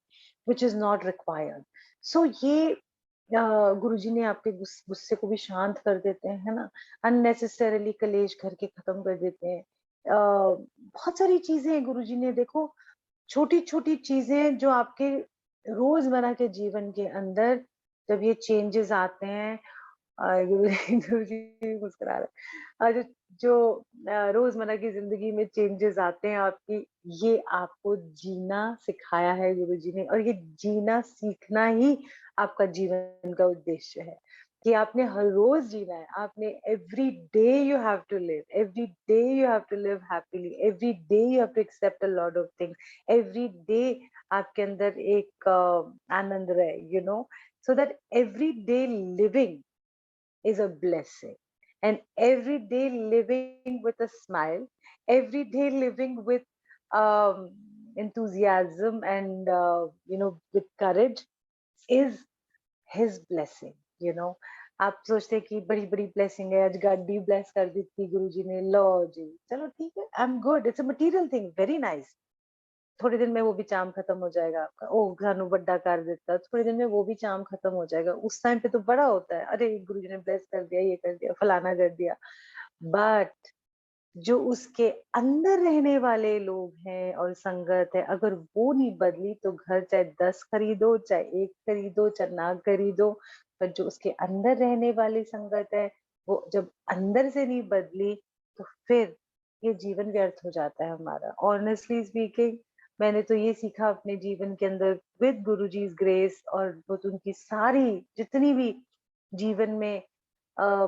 which is not required. So ये गुरुजी ने आपके गुस्से को भी शांत कर देते हैं, है ना? अननेसेसरीली कलेश घर के खत्म कर देते हैं। बहुत सारी चीजें हैं गुरुजी ने, देखो, छोटी-छोटी चीज़ें जो आपके रोज़मर्रा के जीवन के अंदर जब ये चेंजेज़ आते हैं, गुरुजी गुरुजी मुस्कुरा रहे हैं। रोज़मर्रा की ज़िंदगी में चेंजेज़ आते हैं आपकी, ये आपको जीना सिखाया है गुरुजी ने, और ये जीना सीखना ही आपका जीवन का उद्देश्य है, कि आपने हर रोज़ जीना है। आपने every day you have to live, every day you have to live happily, every day you have to accept a lot of things, every day आपके अंदर एक आनंद रहे, so that every day living is a blessing. And every day living with a smile, every day living with enthusiasm and, with courage is his blessing, you know. आप सोचते हैं कि बड़ी बड़ी ब्लेसिंग है, आज गाड़ी ब्लेस कर दी थी गुरुजी ने, लो जी, चलो ठीक है, I am good, it's a material thing, very nice. थोड़े दिन में वो भी चाम खत्म हो जाएगा आपका। ओह! सानू बड़ा कर देता, थोड़े दिन में वो भी चाम खत्म हो जाएगा। उस टाइम पे तो बड़ा होता है, अरे गुरुजी ने ब्लेस कर दिया, ये कर दिया, फलाना कर दिया। बट जो उसके अंदर रहने वाले लोग हैं और संगत है, अगर वो नहीं बदली तो घर चाहे 10 खरीदो, चाहे 1 खरीदो, चाहे ना खरीदो, पर जो उसके अंदर रहने वाली संगत है, वो जब अंदर से नहीं बदली, तो फिर ये जीवन व्यर्थ हो जाता है हमारा। ऑनेस्टली स्पीकिंग, मैंने तो ये सीखा अपने जीवन के अंदर विद गुरुजी's ग्रेस, और वो उनकी सारी जितनी भी जीवन में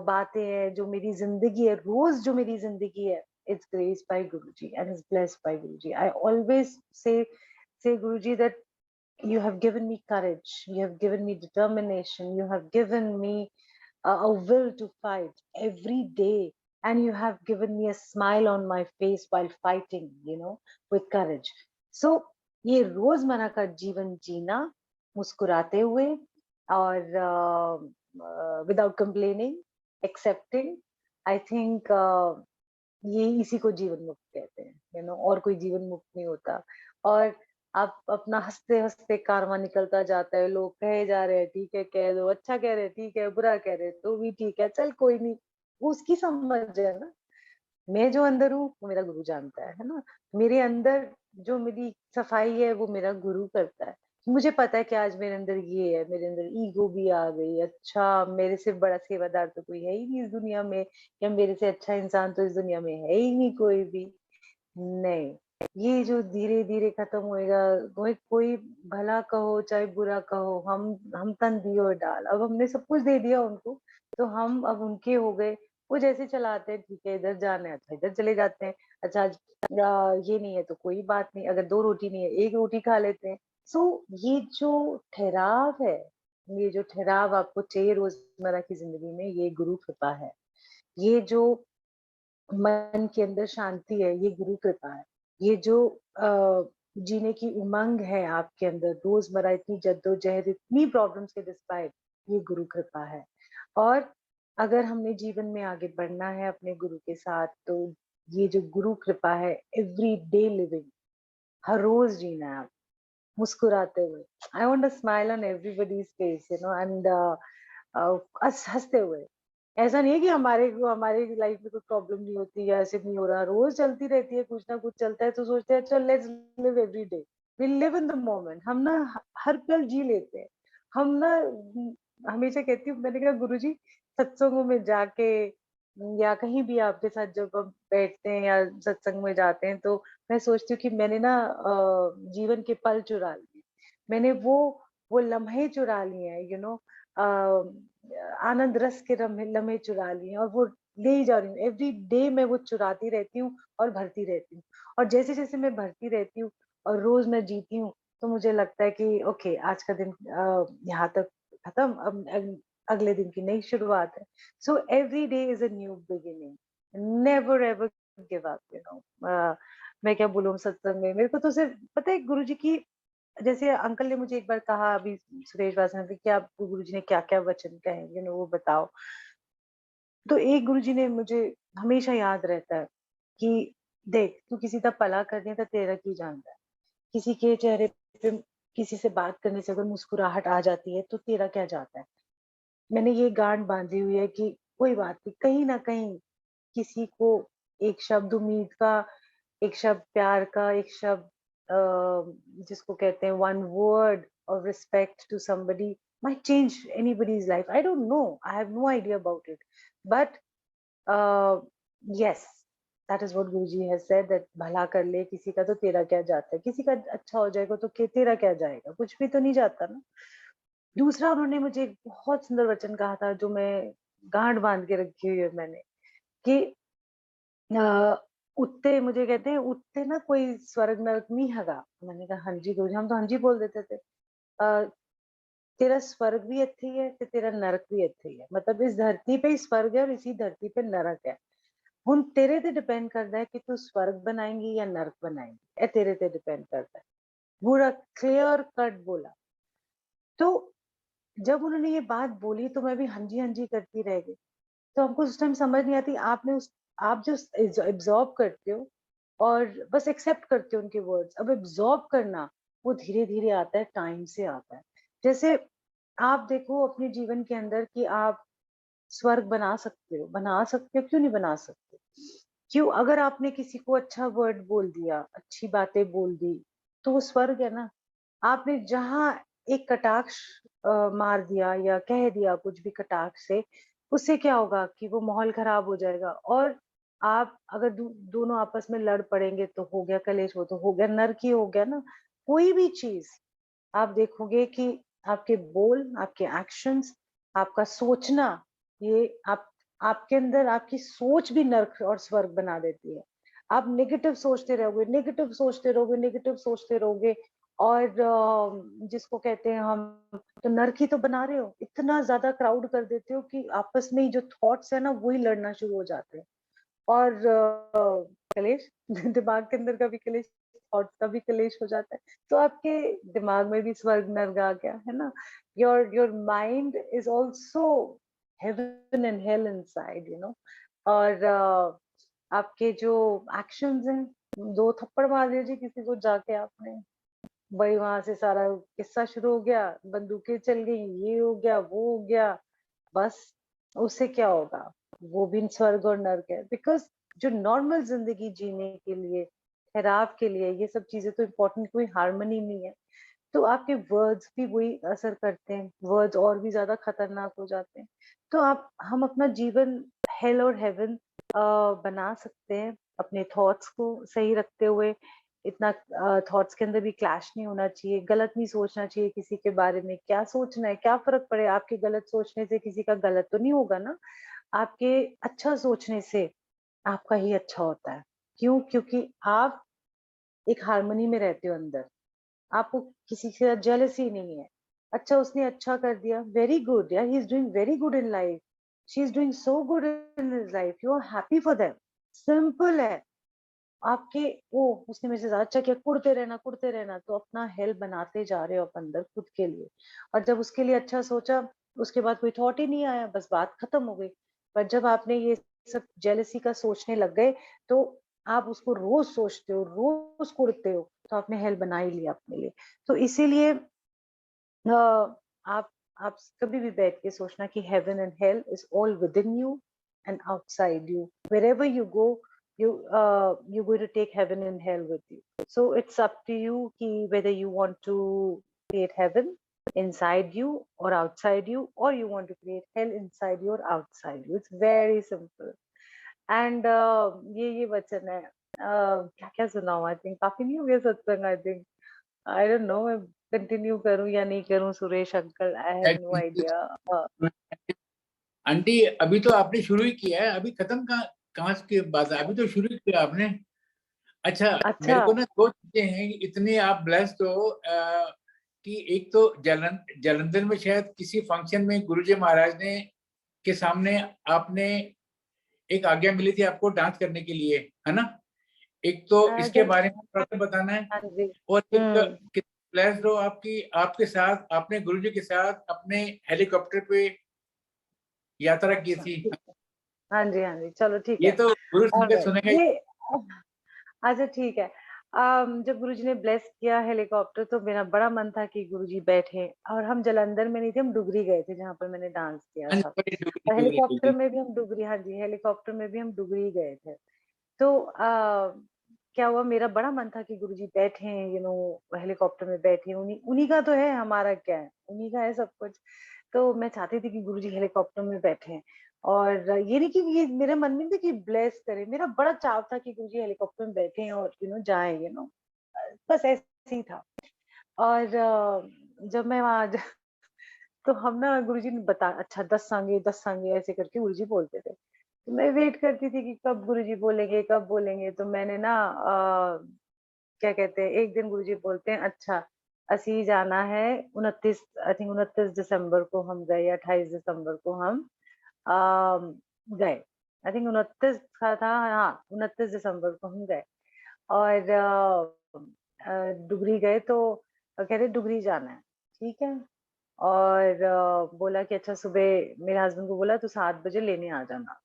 बातें हैं, जो मेरी ज़िंदगी है, रोज़ जो मेरी ज़िंदगी है, it's graced by Guruji and is blessed by Guruji. I always say Guruji that you have given me courage, you have given me determination, you have given me a will to fight every day, and you have given me a smile on my face while fighting, with courage. So ये रोजमर्रा का जीवन जीना मुस्कुराते हुए, और without complaining, accepting, I think ये इसी को जीवन मुक्त कहते हैं, और कोई जीवन मुक्त नहीं होता। और आप अपना हँसते-हँसते कारवां निकलता जाता है, लोग कहे जा रहे हैं, ठीक है कह दो, अच्छा कह रहे हैं, ठीक है, बुरा कह रहे हैं, तो भी ठीक है, चल कोई नहीं, वो उसकी समझ है ना। मैं जो अंदर हूँ, वो मेरा गुरु जानता है ना? मेरे अंदर जो मेरी सफाई है, वो मेरा गुरु करता है। मुझे पता है कि आज मेरे अंदर ये है, मेरे अंदर ईगो भी आ गई, अच्छा मेरे से बड़ा सेवादार तो कोई है ही नहीं इस दुनिया में, या मेरे से अच्छा इंसान तो इस दुनिया में है ही नहीं कोई भी। नहीं, ये जो धीरे-धीरे खत्म होएगा, कोई कोई भला कहो चाहे बुरा कहो, हम तन दियो डाल। अब हमने सब कुछ दे दिया उनको, तो हम अब उनके हो गए। वो जैसे चलाते हैं, ठीक है, इधर जाना है अच्छा इधर चले जाते हैं। अच्छा आज ये नहीं है तो कोई बात नहीं, अगर 2 रोटी नहीं है, 1 रोटी खा लेते हैं। सो ये जो ठहराव है, ये जो ठहराव आपको चाहिए रोज़मर्रा की ज़िंदगी में, ये गुरु कृपा है। ये जो मन के अंदर शांति है, ये गुरु कृपा है। ये जो जीने की उमंग है आपके अंदर, रोज़मर्रा इतनी जद्दोजहद, इतनी प्रॉब्लम्स के डिस्पाइट, ये गुरु कृपा है। और अगर हमने जीवन में आगे बढ़ना है अपने गुरु के साथ, तो ये जो गुरु कृपा है, एवरी डे लिविंग, हर रोज़ जीना है, मुस्कुराते हुए। I want a smile on everybody's face, and हँसते हुए। ऐसा नहीं है कि हमारी लाइफ में कोई प्रॉब्लम नहीं होती या ऐसे नहीं हो रहा, रोज चलती रहती है, कुछ ना कुछ चलता है, तो सोचते हैं चल let's live every day, we live in the moment. हम ना हर पल जी लेते हैं। हम ना हमेशा कहती हूँ, मैंने कहा गुरुजी, सत्संगों में जाके या कहीं भी आपके साथ जब हम बैठते हैं या सत्संग में जाते हैं, तो मैं सोचती हूँ कि मैंने ना जीवन के पल चुरा लिए, मैंने वो लम्हे चुरा लिए हैं, आनंद रस के लम्हे लम्हे चुरा लिए हैं, और वो ले ही जा रही हूँ, एवरी डे मैं वो चुराती रहती हूँ और भरती रहती हूँ। और जैसे जैसे मैं भरती रहती हूँ और रोज मैं जीती हूँ, तो मुझे लगता है कि ओके, आज का दिन यहाँ तक खत्म, अब अगले दिन की नई शुरुआत है। So every day is a new beginning, never ever give up, you know. मैं क्या बोलूँ सत्संग में, मेरे को तो सिर्फ पता है गुरुजी की, जैसे अंकल ने मुझे एक बार कहा अभी, सुरेश वासना कि आपको गुरुजी ने क्या क्या वचन कहे, यू नो, वो बताओ। तो एक गुरुजी ने मुझे हमेशा याद रहता है कि देख, तू किसी का भला करने है तो तेरा की जानता है, किसी के चेहरे पे किसी से बात करने से अगर मुस्कुराहट आ जाती है तो तेरा क्या जाता है। मैंने ये गांठ बांधी हुई है कि कोई बात नहीं, कहीं ना कहीं किसी को एक शब्द उम्मीद का, एक शब्द प्यार का, एक शब्द जिसको कहते हैं one word of respect to somebody might change anybody's life. I don't know. I have no idea about it. But yes, that is what Guruji has said, that भला कर ले किसी का तो तेरा क्या जाता है, किसी का अच्छा हो जाएगा तो तेरा क्या जाएगा, कुछ भी तो नहीं जाता ना। दूसरा उन्होंने मुझे एक बहुत सुंदर वचन कहा था जो मैं गांठ बांध के रखी हुई है मैंने, कि अ, उत्ते मुझे कहते हैं उत्ते ना कोई स्वर्ग नरक नहीं हैगा। मैंने कहा हाँ जी गुरुजी, हम तो हाँ जी बोल देते थे। तेरा स्वर्ग भी ਇੱਥੇ ही है ਤੇ तेरा नरक भी ਇੱਥੇ ही है, मतलब इस धरती पे ही स्वर्ग है और इसी धरती पे नरक है। ਹੁਣ तेरे ते डिपेंड करता है कि तू स्वर्ग बनाएंगी या नरक बनाएंगी, ये तेरे ते डिपेंड करता है। पूरा क्लियर कट बोला। तो जब उन्होंने ये बात बोली तो मैं भी हाँ जी करती रह गई। तो हमको उस टाइम समझ नहीं आती, आपने उस आप जो एब्जॉर्ब करते हो और बस एक्सेप्ट करते हो उनके वर्ड्स। अब एब्जॉर्ब करना वो धीरे धीरे आता है, टाइम से आता है। जैसे आप देखो अपने जीवन के अंदर कि आप स्वर्ग बना सकते हो, क्यों नहीं बना सकते? क्यों? अगर आपने किसी को अच्छा वर्ड बोल दिया, अच्छी बातें बोल दी, तो वो स्वर्ग है ना। आपने जहाँ एक कटाक्ष मार दिया या कह दिया कुछ भी कटाक्ष से, उससे क्या होगा कि वो माहौल खराब हो जाएगा। और आप अगर दोनों आपस में लड़ पड़ेंगे तो हो गया कलेश, वो तो हो गया नर्क ही हो गया ना। कोई भी चीज आप देखोगे कि आपके बोल, आपके एक्शंस, आपका सोचना, ये आपके अंदर आपकी सोच भी नर्क और स्वर्ग बना देती है। आप नेगेटिव सोचते रहोगे, नेगेटिव सोचते रहोगे, नेगेटिव सोचते रहोगे, और जिसको कहते हैं हम, तो नर्क ही तो बना रहे हो। इतना ज्यादा क्राउड कर देते हो कि आपस में ही जो थॉट्स है ना वही लड़ना शुरू हो जाते हैं। और कलेश दिमाग के अंदर का भी कलेश, थॉट्स का भी कलेश हो जाता है। तो आपके दिमाग में भी स्वर्ग नर्क आ गया है ना। Your mind is also heaven and hell inside, you know. और आपके जो एक्शंस हैं, दो थप्पड़ मार दिए जी किसी को जाके आपने, वही वहां से सारा किस्सा शुरू हो गया, बंदूकें चल गई, ये हो गया, वो हो गया। बस उससे क्या होगा? वो भी स्वर्ग और नर्क है। बिकॉज जो नॉर्मल जिंदगी जीने के लिए, ठहराव के लिए, ये सब चीजें तो इम्पोर्टेंट, कोई हार्मनी नहीं है। तो आपके वर्ड्स भी वही असर करते हैं, वर्ड्स और भी ज्यादा खतरनाक हो जाते हैं। तो आप हम अपना जीवन हेल और हेवन बना सकते हैं अपने थॉट्स को सही रखते हुए। इतना थॉट्स के अंदर भी क्लैश नहीं होना चाहिए, गलत नहीं सोचना चाहिए किसी के बारे में। क्या सोचना है, क्या फर्क पड़े, आपके गलत सोचने से किसी का गलत तो नहीं होगा ना। आपके अच्छा सोचने से आपका ही अच्छा होता है। क्यों? क्योंकि आप एक हार्मनी में रहते हो अंदर, आपको किसी से जेलसी नहीं है। अच्छा उसने अच्छा कर दिया, वेरी गुड यार, he is doing very good in life, she is doing so good in his life, you are happy for them. Simple है। आपके वो उसने मेरे से ज्यादा अच्छा किया, कुड़ते रहना, तो अपना हेल बनाते जा रहे हो आप अंदर खुद के लिए। और जब उसके लिए अच्छा सोचा, उसके बाद कोई थॉट ही नहीं आया, बस बात खत्म हो गई। पर जब आपने ये सब जेलसी का सोचने लग गए, तो आप उसको रोज सोचते हो, रोज कुड़ते हो, तो आपने हेल बना ही लिया अपने लिए। तो इसीलिए आप आप कभी भी बैठ के सोचना कि heaven and hell is all with in you and outside you. wherever you go, you're going to take heaven and hell with you. So it's up to you ki whether you want to create heaven inside you or outside you, or you want to create hell inside you or outside you. It's very simple. And ये वचन है, क्या क्या सुनाऊं, I think काफी नहीं हो गया सत्संग, I think, I don't know मैं कंटिन्यू करूं या नहीं करूं, Suresh uncle, I have no idea. Aunty अभी तो आपने शुरू ही किया है, अभी खत्म कहाँ कहाँ की बात है, अभी तो शुरू ही किया आपने। अच्छा, अच्छा। मेरे को ना दो चीजें हैं, इतने आप ब्लेस्ड हो कि एक तो जालंधर में शायद किसी फंक्शन में गुरुजी महाराज ने के सामने आपने एक आज्ञा मिली थी आपको डांस करने के लिए, है ना? एक तो इसके जल बारे में थोड़ा सा बताना है, हाँ जी। और एक हम्म। ब्लेस्ड हो आपकी आपके साथ आपने गुरुजी के साथ अपने हेलीकॉप्टर पे यात्रा की अच्छा थी। ठीक है। हाँ जी, हाँ जी, चलो ठीक ये है। तो गुरु सुनते ऑलराइट सुनेगा। ये अच्छा ठीक है। जब गुरुजी ने ब्लेस किया हेलीकॉप्टर तो मेरा बड़ा मन था कि गुरुजी बैठे, और हम जालंधर में नहीं थे, हम डुगरी गए थे जहाँ पर मैंने डांस किया हाँ जी, था। बड़ी डुगरी और डुगरी हेलीकॉप्टर डुगरी। में भी हम डुगरी, हाँ जी, हेलीकॉप्टर में भी हम डुगरी गए थे। तो क्या हुआ, मेरा बड़ा मन था कि गुरुजी बैठे, हेलीकॉप्टर में बैठे, उन्हीं उन्हीं का तो है, हमारा क्या है, उन्हीं का है सब कुछ। तो मैं चाहती थी कि गुरुजी हेलीकॉप्टर में बैठे, और ये नहीं कि ये मेरे मन में भी कि ब्लेस करे, मेरा बड़ा चाव था कि गुरुजी हेलीकॉप्टर में बैठे और जाएं, बस ऐसे ही था। और जब मैं वहां तो हम ना, गुरुजी ने बता, अच्छा 10 सांगे 10 सांगे ऐसे करके गुरुजी बोलते थे। तो मैं वेट करती थी कि कब गुरुजी बोलेंगे, कब बोलेंगे। तो मैंने ना क्या कहते हैं, एक दिन गुरुजी बोलते हैं, अच्छा असी जाना है 29, आई थिंक 29 दिसंबर को हम गए, या 28 दिसंबर को हम गए। आई थिंक 29 का था, हाँ 29 दिसंबर को हम गए। और डुगरी गए तो कह रहे डुगरी जाना है, ठीक है। और बोला कि अच्छा सुबह, मेरे हस्बैंड को बोला, तो 7 बजे लेने आ जाना,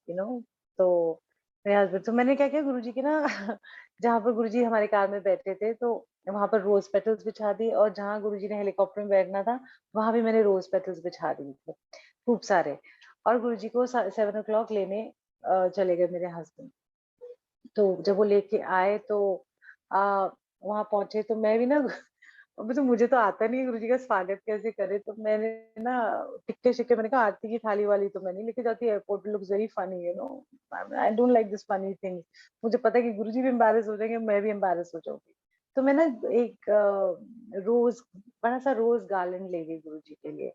तो मेरे हस्बैंड, तो मैंने क्या किया, गुरुजी के ना जहाँ पर गुरुजी हमारे कार में बैठे थे, तो वहां पर रोज पेटल्स बिछा दी, और जहाँ गुरुजी ने हेलीकॉप्टर में बैठना था, वहां भी मैंने रोज पेटल्स बिछा दिए थे खूब सारे। और गुरुजी को 7 o'clock लेने चले गए मेरे हस्बैंड। तो जब वो लेके आए तो वहां पहुंचे, तो मैं भी ना अब तो मुझे तो आता नहीं है गुरुजी का स्वागत कैसे करे, तो मैंने ना टिक्के शिक्के, मैंने कहा आरती की थाली वाली तो मैं नहीं लेके जाती airport, looks very funny, I don't like this funny thing. मुझे पता है कि गुरुजी भी एम्बैरेस हो जाएंगे, मैं भी एम्बैरेस हो जाऊंगी। तो मैं ना एक रोज, बड़ा सा रोज गार्लैंड ले गई गुरुजी के लिए।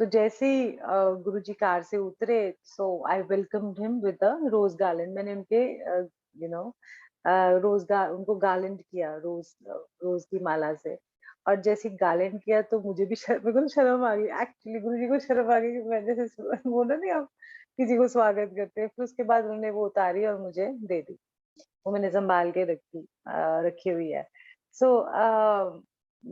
तो जैसे ही गुरुजी कार से उतरे, so I welcome him with a rose garland. मैंने उनके यू नो उनको गार्लैंड किया, रोज की माला से। और जैसे ही गार्लैंड किया तो मुझे भी मेरे को तो शर्म आ गई, एक्चुअली गुरुजी को शर्म आ गई कि मैं जैसे बोला नहीं आप किसी को स्वागत करते हैं। फिर उसके बाद उन्होंने वो उतारी और मुझे दे दी, वो मैंने संभाल के रखी हुई है। सो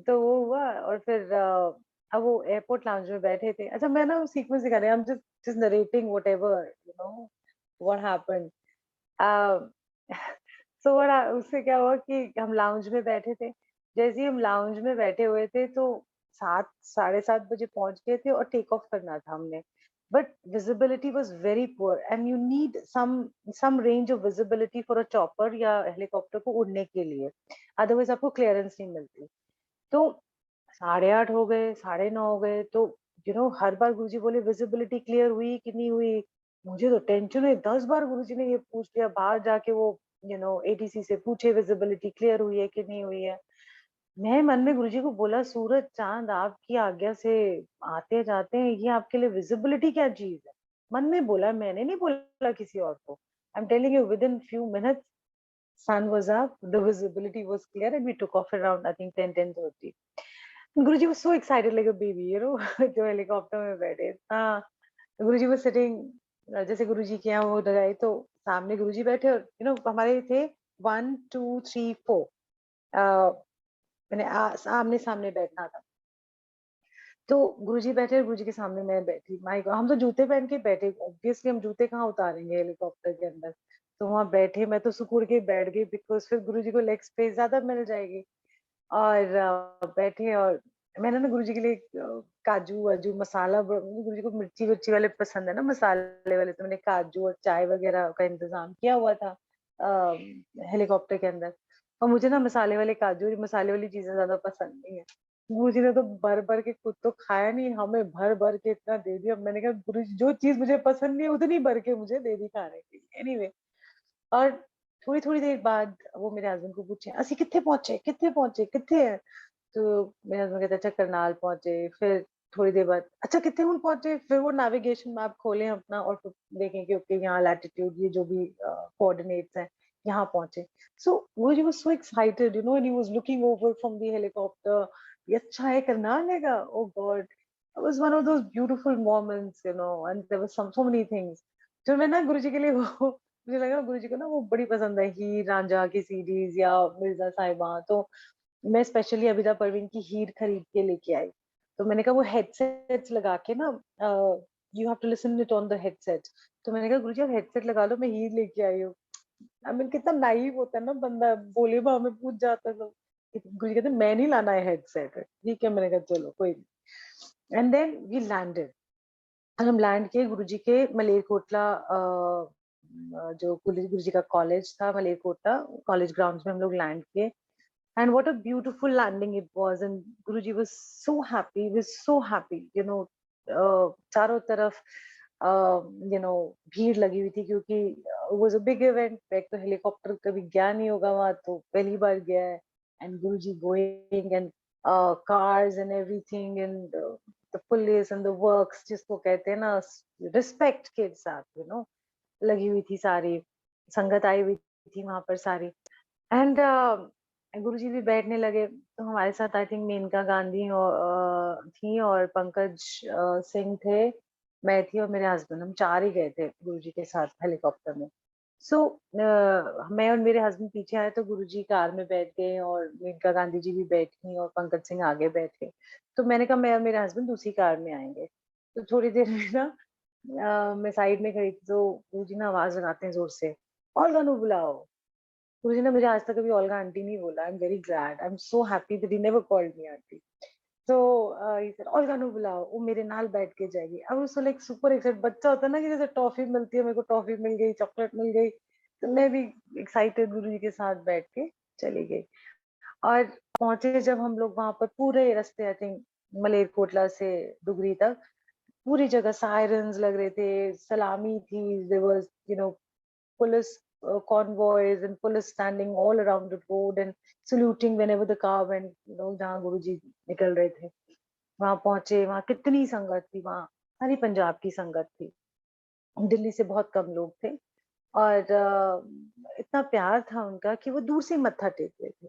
तो वो हुआ, और फिर अब वो एयरपोर्ट लाउंज में बैठे थे। अच्छा मैं ना सीक्वेंस दिखा रही हूँ, I'm just narrating whatever what happened. सो उससे क्या हुआ कि हम लाउंज में बैठे थे। जैसे ही हम लाउंज में बैठे हुए थे तो 7, 7:30 बजे पहुंच गए थे, और टेक ऑफ करना था हमने। But visibility was very poor, and you need some range of visibility for a chopper या हेलीकॉप्टर को उड़ने के लिए, अदरवाइज आपको क्लियरेंस नहीं मिलती। तो 8:30 हो गए, 9:30 हो गए, तो हर बार गुरुजी बोले विजिबिलिटी क्लियर हुई कि नहीं हुई। मुझे तो टेंशन है, 10 बार गुरुजी ने ये पूछ लिया, बाहर जाके वो एटीसी से पूछे विजिबिलिटी क्लियर हुई है कि नहीं हुई है। मैं मन में गुरुजी को बोला, सूरज चांद आपकी आज्ञा से आते जाते हैं, ये आपके लिए विजिबिलिटी क्या चीज है। मन में बोला, मैंने नहीं बोला किसी और को। I am telling you, with in few minutes sun was up, the visibility was clear, and we took off around I think 10:30. Guruji was so excited like a baby, जो हेलीकॉप्टर में बैठे। हाँ, गुरुजी was sitting, जैसे गुरुजी के यहाँ वो लगाई तो सामने गुरुजी बैठे, और हमारे थे 1 2 3 4, मैंने सामने सामने बैठना था। तो गुरुजी बैठे और गुरुजी के सामने मैं बैठी। माय गॉड, हम तो जूते पहन के बैठे, ऑब्वियसली हम जूते कहाँ उतारेंगे हेलीकॉप्टर के अंदर। तो वहां बैठे, मैं तो सुकूड़ के बैठ गई, बिकॉज फिर गुरुजी को लेग स्पेस ज्यादा मिल जाएगी। और बैठे, और मैंने ना गुरुजी के लिए काजू वाजू मसाला, गुरुजी को मिर्ची विर्ची वाले पसंद है ना, मसाले वाले, तो मैंने काजू और चाय वगैरह का इंतजाम किया हुआ था हेलीकॉप्टर के अंदर। और मुझे ना मसाले वाले काजू और मसाले वाली चीजें ज्यादा पसंद नहीं है। गुरुजी ने तो भर भर के, खुद तो खाया नहीं, हमें भर भर के इतना दे दिया। मैंने कहा गुरुजी, जो चीज मुझे पसंद नहीं है उतनी भर के मुझे दे दी खाने के लिए। एनीवे, और थोड़ी थोड़ी देर बाद वो मेरे हस्बैंड को पूछे, असि कितने पहुंचे, कितने पहुंचे, कितने हैं। तो मेरे हस्बैंड कहते अच्छा करनाल पहुंचे। फिर थोड़ी देर बाद अच्छा कित्तेहुन पहुँचे, फिर वो नेविगेशन मैप खोलें अपना और फिर देखें कि ओके यहाँ लैटिट्यूड ये जो भी कोऑर्डिनेट्स हैं, यहाँ पहुँचे। सो he was so excited, you know, and he was looking over from the helicopter. ये अच्छा है करनाल है का? Oh God. It was one of those beautiful moments, you know, and there were so many things. तो मैं ना गुरुजी के लिए वो मुझे लगा गुरुजी को ना वो बड़ी पसंद है हीर रांझा की सीरीज या मिर्जा साहिबा, तो मैं स्पेशली अबिदा परवीन की हीर खरीद के लेके आई। तो मैंने कहा वो हेडसेट्स लगा के ना you have to listen it on the headset. तो मैंने कहा गुरुजी आप हेडसेट लगा लो, मैं हीर लेके आई हूँ। आई मीन कितना नाइव होता है ना बंदा, भोले भाव में पूछ जाता है तो गुरुजी कहते मैं नहीं लाना है हेडसेट। ठीक है, मैंने कहा चलो कोई नहीं। एंड देन वी लैंडेड, हम लैंड किए गुरुजी के मलेरकोटला जो गुरुजी का कॉलेज था मलेरकोटला कॉलेज ग्राउंड्स में हम लोग लैंड किए। And what a beautiful landing it was, and Guruji was so happy, he was so happy, you know, चारों तरफ you know भीड़ लगी हुई थी क्योंकि it was a big event, एक तो हेलीकॉप्टर कभी गया नहीं होगा वहां, तो पहली बार गया है। and Guruji going and cars and everything and the police and the works जिसको कहते हैं ना respect के साथ you know लगी हुई थी सारी, संगत आई हुई थी वहां पर सारी। एंड गुरुजी भी बैठने लगे तो हमारे साथ आई थिंक मेनका गांधी थी और पंकज सिंह थे, मैं थी और मेरे हस्बैंड, हम चार ही गए थे गुरुजी के साथ हेलीकॉप्टर में। सो मैं और मेरे हस्बैंड पीछे आए तो गुरुजी कार में बैठ गए और मेनका गांधी जी भी बैठी और पंकज सिंह आगे बैठे। तो मैंने कहा मैं और मेरे हस्बैंड दूसरी कार में आएंगे। तो थोड़ी देर में ना मैं साइड में खड़ी थी तो गुरुजी ना आवाज लगाते हैं जोर से, और गानू बुलाओ। गुरुजी ने मुझे आज तक कभी ओल्गा आंटी नहीं बोला। I am very glad, I am so happy that he never called me aunty. तो ही सेड ओल्गा नु बुलाओ, वो मेरे नाल बैठ के जाएगी। I was so like super excited, बच्चा होता है ना कि जैसे टॉफी मिलती है, मेरे को टॉफी मिल गई, चॉकलेट मिल गई, तो मैं भी एक्साइटेड गुरुजी के साथ बैठ के चली गई। और पहुंचे जब हम लोग वहां पर पूरे रास्ते आई थिंक मलेरकोटला से डुगरी तक पूरी जगह सायरन्स लग रहे थे, सलामी थी, there was you know police convoys and police standing all around the road and saluting whenever the car went, you know, जहाँ गुरुजी निकल रहे थे वहां पहुंचे। वहां कितनी संगत थी, वहां सारी पंजाब की संगत थी, दिल्ली से बहुत कम लोग थे। और इतना प्यार था उनका कि वो दूर से मत्था टेक रहे थे।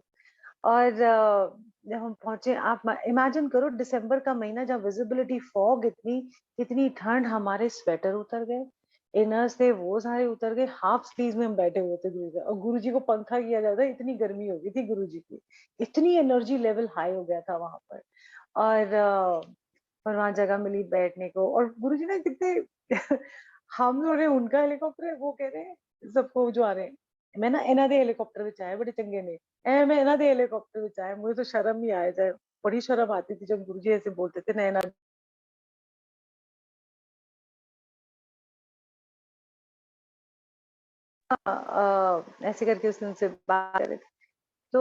और जब हम पहुंचे, आप इमेजिन करो दिसंबर का महीना जहाँ विजिबिलिटी फॉग इतनी, इतनी ठंड, हमारे स्वेटर उतर गए, इनर्स थे वो सारे उतर गए, हाफ स्लीव में हम बैठे हुए थे गुरु और गुरुजी को पंखा किया जाता, इतनी गर्मी हो गई थी गुरुजी की, इतनी एनर्जी लेवल हाई हो गया था वहां पर। और वहां जगह मिली बैठने को और गुरुजी ना कितने हम लोग ने उनका हेलीकॉप्टर वो कह रहे हैं सबको जो आ रहे हैं, मैं ना इन्हों ਦੇ हेलीकॉप्टर ਵਿੱਚ आया बड़े चंगे ने, मैं इन्हों ਦੇ हेलीकॉप्टर ਵਿੱਚ आया, मुझे तो शर्म ही आया जाए, बड़ी शर्म आती थी जब गुरुजी ऐसे बोलते थे नैना। ऐसे करके उसने उनसे बात कर रहे थे। तो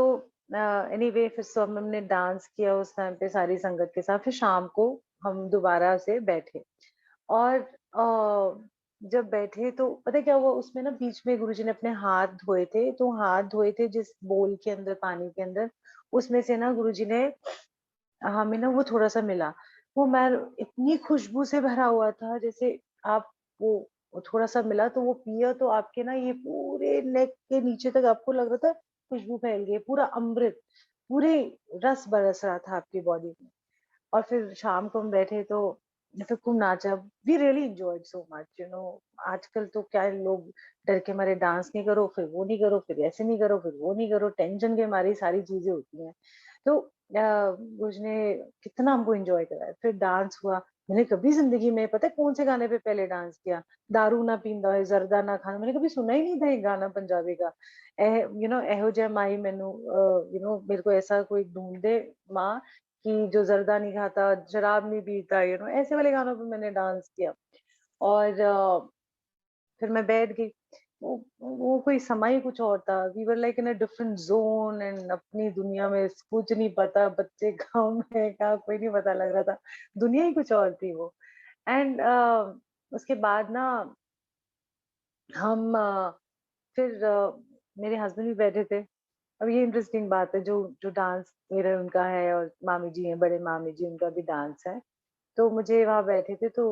एनीवे फिर सब हमने डांस किया उस टाइम पे सारी संगत के साथ। फिर शाम को हम दोबारा से बैठे और जब बैठे तो पता है क्या हुआ उसमें ना, बीच में गुरुजी ने अपने हाथ धोए थे, तो हाथ धोए थे जिस बोल के अंदर पानी के अंदर, उसमें से ना गुरुजी ने हमें ना वो थोड़ा सा मिला। वो मैं इतनी खुशबू से भरा हुआ था, जैसे आप वो थोड़ा सा मिला तो वो पिया तो आपके ना ये पूरे नेक के नीचे तक आपको लग रहा था खुशबू फैल गई, पूरा अमृत, पूरे रस बरस रहा था आपकी बॉडी में। और फिर शाम को हम बैठे तो फिर खूब नाचा। We really enjoyed so much, you know. आजकल तो क्या है, लोग डर के मारे डांस नहीं करो, फिर वो नहीं करो, फिर ऐसे नहीं करो, फिर वो नहीं करो, टेंशन के मारी सारी चीजें होती हैं। तो उसने कितना हमको एंजॉय कराया। फिर डांस हुआ। मैंने कभी जिंदगी में पता है कौन से गाने पे पहले डांस किया, दारू ना पींदा है जर्दा ना खाना, मैंने कभी सुना ही नहीं था ये गाना पंजाबी का। यू नो एहो जय माई मैनू, यू नो मेरे को ऐसा कोई ढूंढ दे माँ कि जो जर्दा नहीं खाता, शराब नहीं पीता, यू नो ऐसे वाले गानों पे मैंने डांस किया। और फिर मैं बैठ गई। वो कोई समय ही कुछ और था। We were like in a different zone and अपनी दुनिया में, कुछ नहीं पता बच्चे गाँव में क्या, कोई नहीं पता लग रहा था, दुनिया ही कुछ और थी वो। एंड उसके बाद ना हम फिर मेरे हस्बैंड भी बैठे थे। अब ये इंटरेस्टिंग बात है, जो जो डांस मेरा उनका है और मामी जी हैं, बड़े मामी जी उनका भी डांस है। तो मुझे वहाँ बैठे थे तो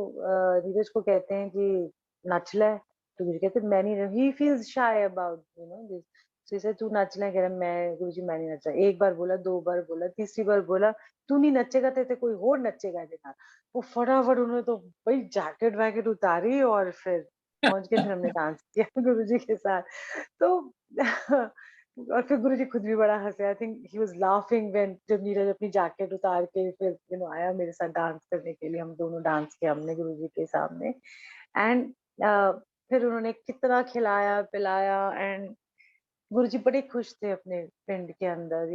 नीरज को कहते हैं कि नच ले, तो गुरुजी कहते मैं नहीं, he feels shy about this, तो इसे तू नच ले, कह रहा मैं गुरुजी मैं नहीं नचा, एक बार बोला, दो बार बोला, तीसरी बार बोला तू नहीं नचेगा तो कोई और नचेगा देखा। वो फटाफट उन्होंने तो भाई जैकेट वैकेट उतारी और फिर पहुंच के फिर हमने डांस किया गुरुजी के साथ। तो और फिर गुरुजी खुद भी बड़ा हंसे, I think he was laughing when जब नीरज अपनी जैकेट उतार के फिर आया मेरे साथ डांस करने के लिए, हम दोनों डांस किया हमने गुरुजी के सामने। एंड फिर उन्होंने कितना खिलाया पिलाया, एंड गुरुजी बड़े खुश थे अपने पिंड के अंदर,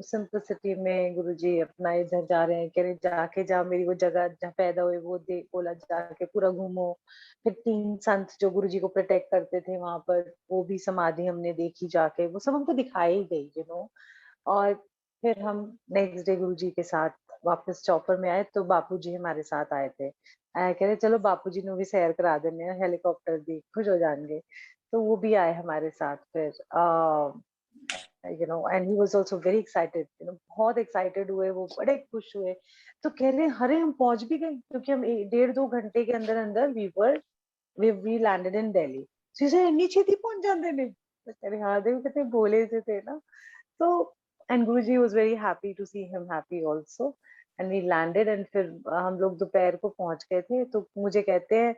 सिंपलिसिटी में गुरुजी अपना इधर जा रहे हैं, कह रहे जाके जा मेरी वो जगह जहाँ पैदा हुए वो देख, बोला जाके पूरा घूमो। फिर 3 संत जो गुरुजी को प्रोटेक्ट करते थे वहां पर, वो भी समाधि हमने देखी जाके, वो सब हमको दिखाई गई और फिर हम नेक्स्ट डे गुरुजी के साथ वापस चौपर में आए तो बापूजी हमारे साथ आए थे। कह रहे चलो बापूजी ने भी सैर करा देने हेलीकॉप्टर भी खुश हो जाएंगे, तो वो भी आए हमारे साथ फिर and he was also very excited, बहुत एक्साइटेड हुए, वो बड़े खुश हुए। तो कह रहे अरे हम पहुंच भी गए, क्योंकि हम 1.5-2 घंटे के अंदर अंदर वी लैंडेड इन दिल्ली। सीधे इतनी छेती पहुंच जाते ने, तो कह रहे हाँ देखो कितने भोले से थे ना। तो and Guruji was very happy to see him happy also, and we landed and फिर हम लोग दोपहर को पहुंच गए थे, तो मुझे कहते हैं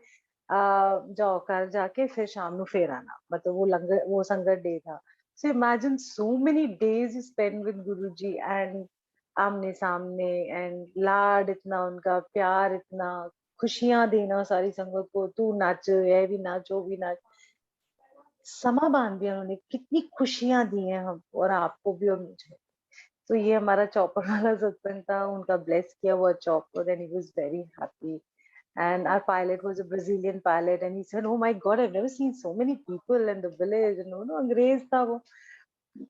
जाओ घर जाके फिर शाम को फिर आना, मतलब वो संगत डे था। So imagine so many days spend with Guruji and आमने सामने, एंड लाड इतना उनका, प्यार इतना, खुशियां देना सारी संगत को, तू नाच, ये भी नाच, वो भी नाच, समा बांध दिया उन्होंने, कितनी खुशियां दी हैं हम और आपको भी और मुझे। तो ये हमारा चॉपर वाला सत्संग था, उनका ब्लेस किया हुआ chopper, and he was very happy. And our pilot was a Brazilian pilot, and he said, "Oh my God, I've never seen so many people in the village." And अंग्रेज था वो,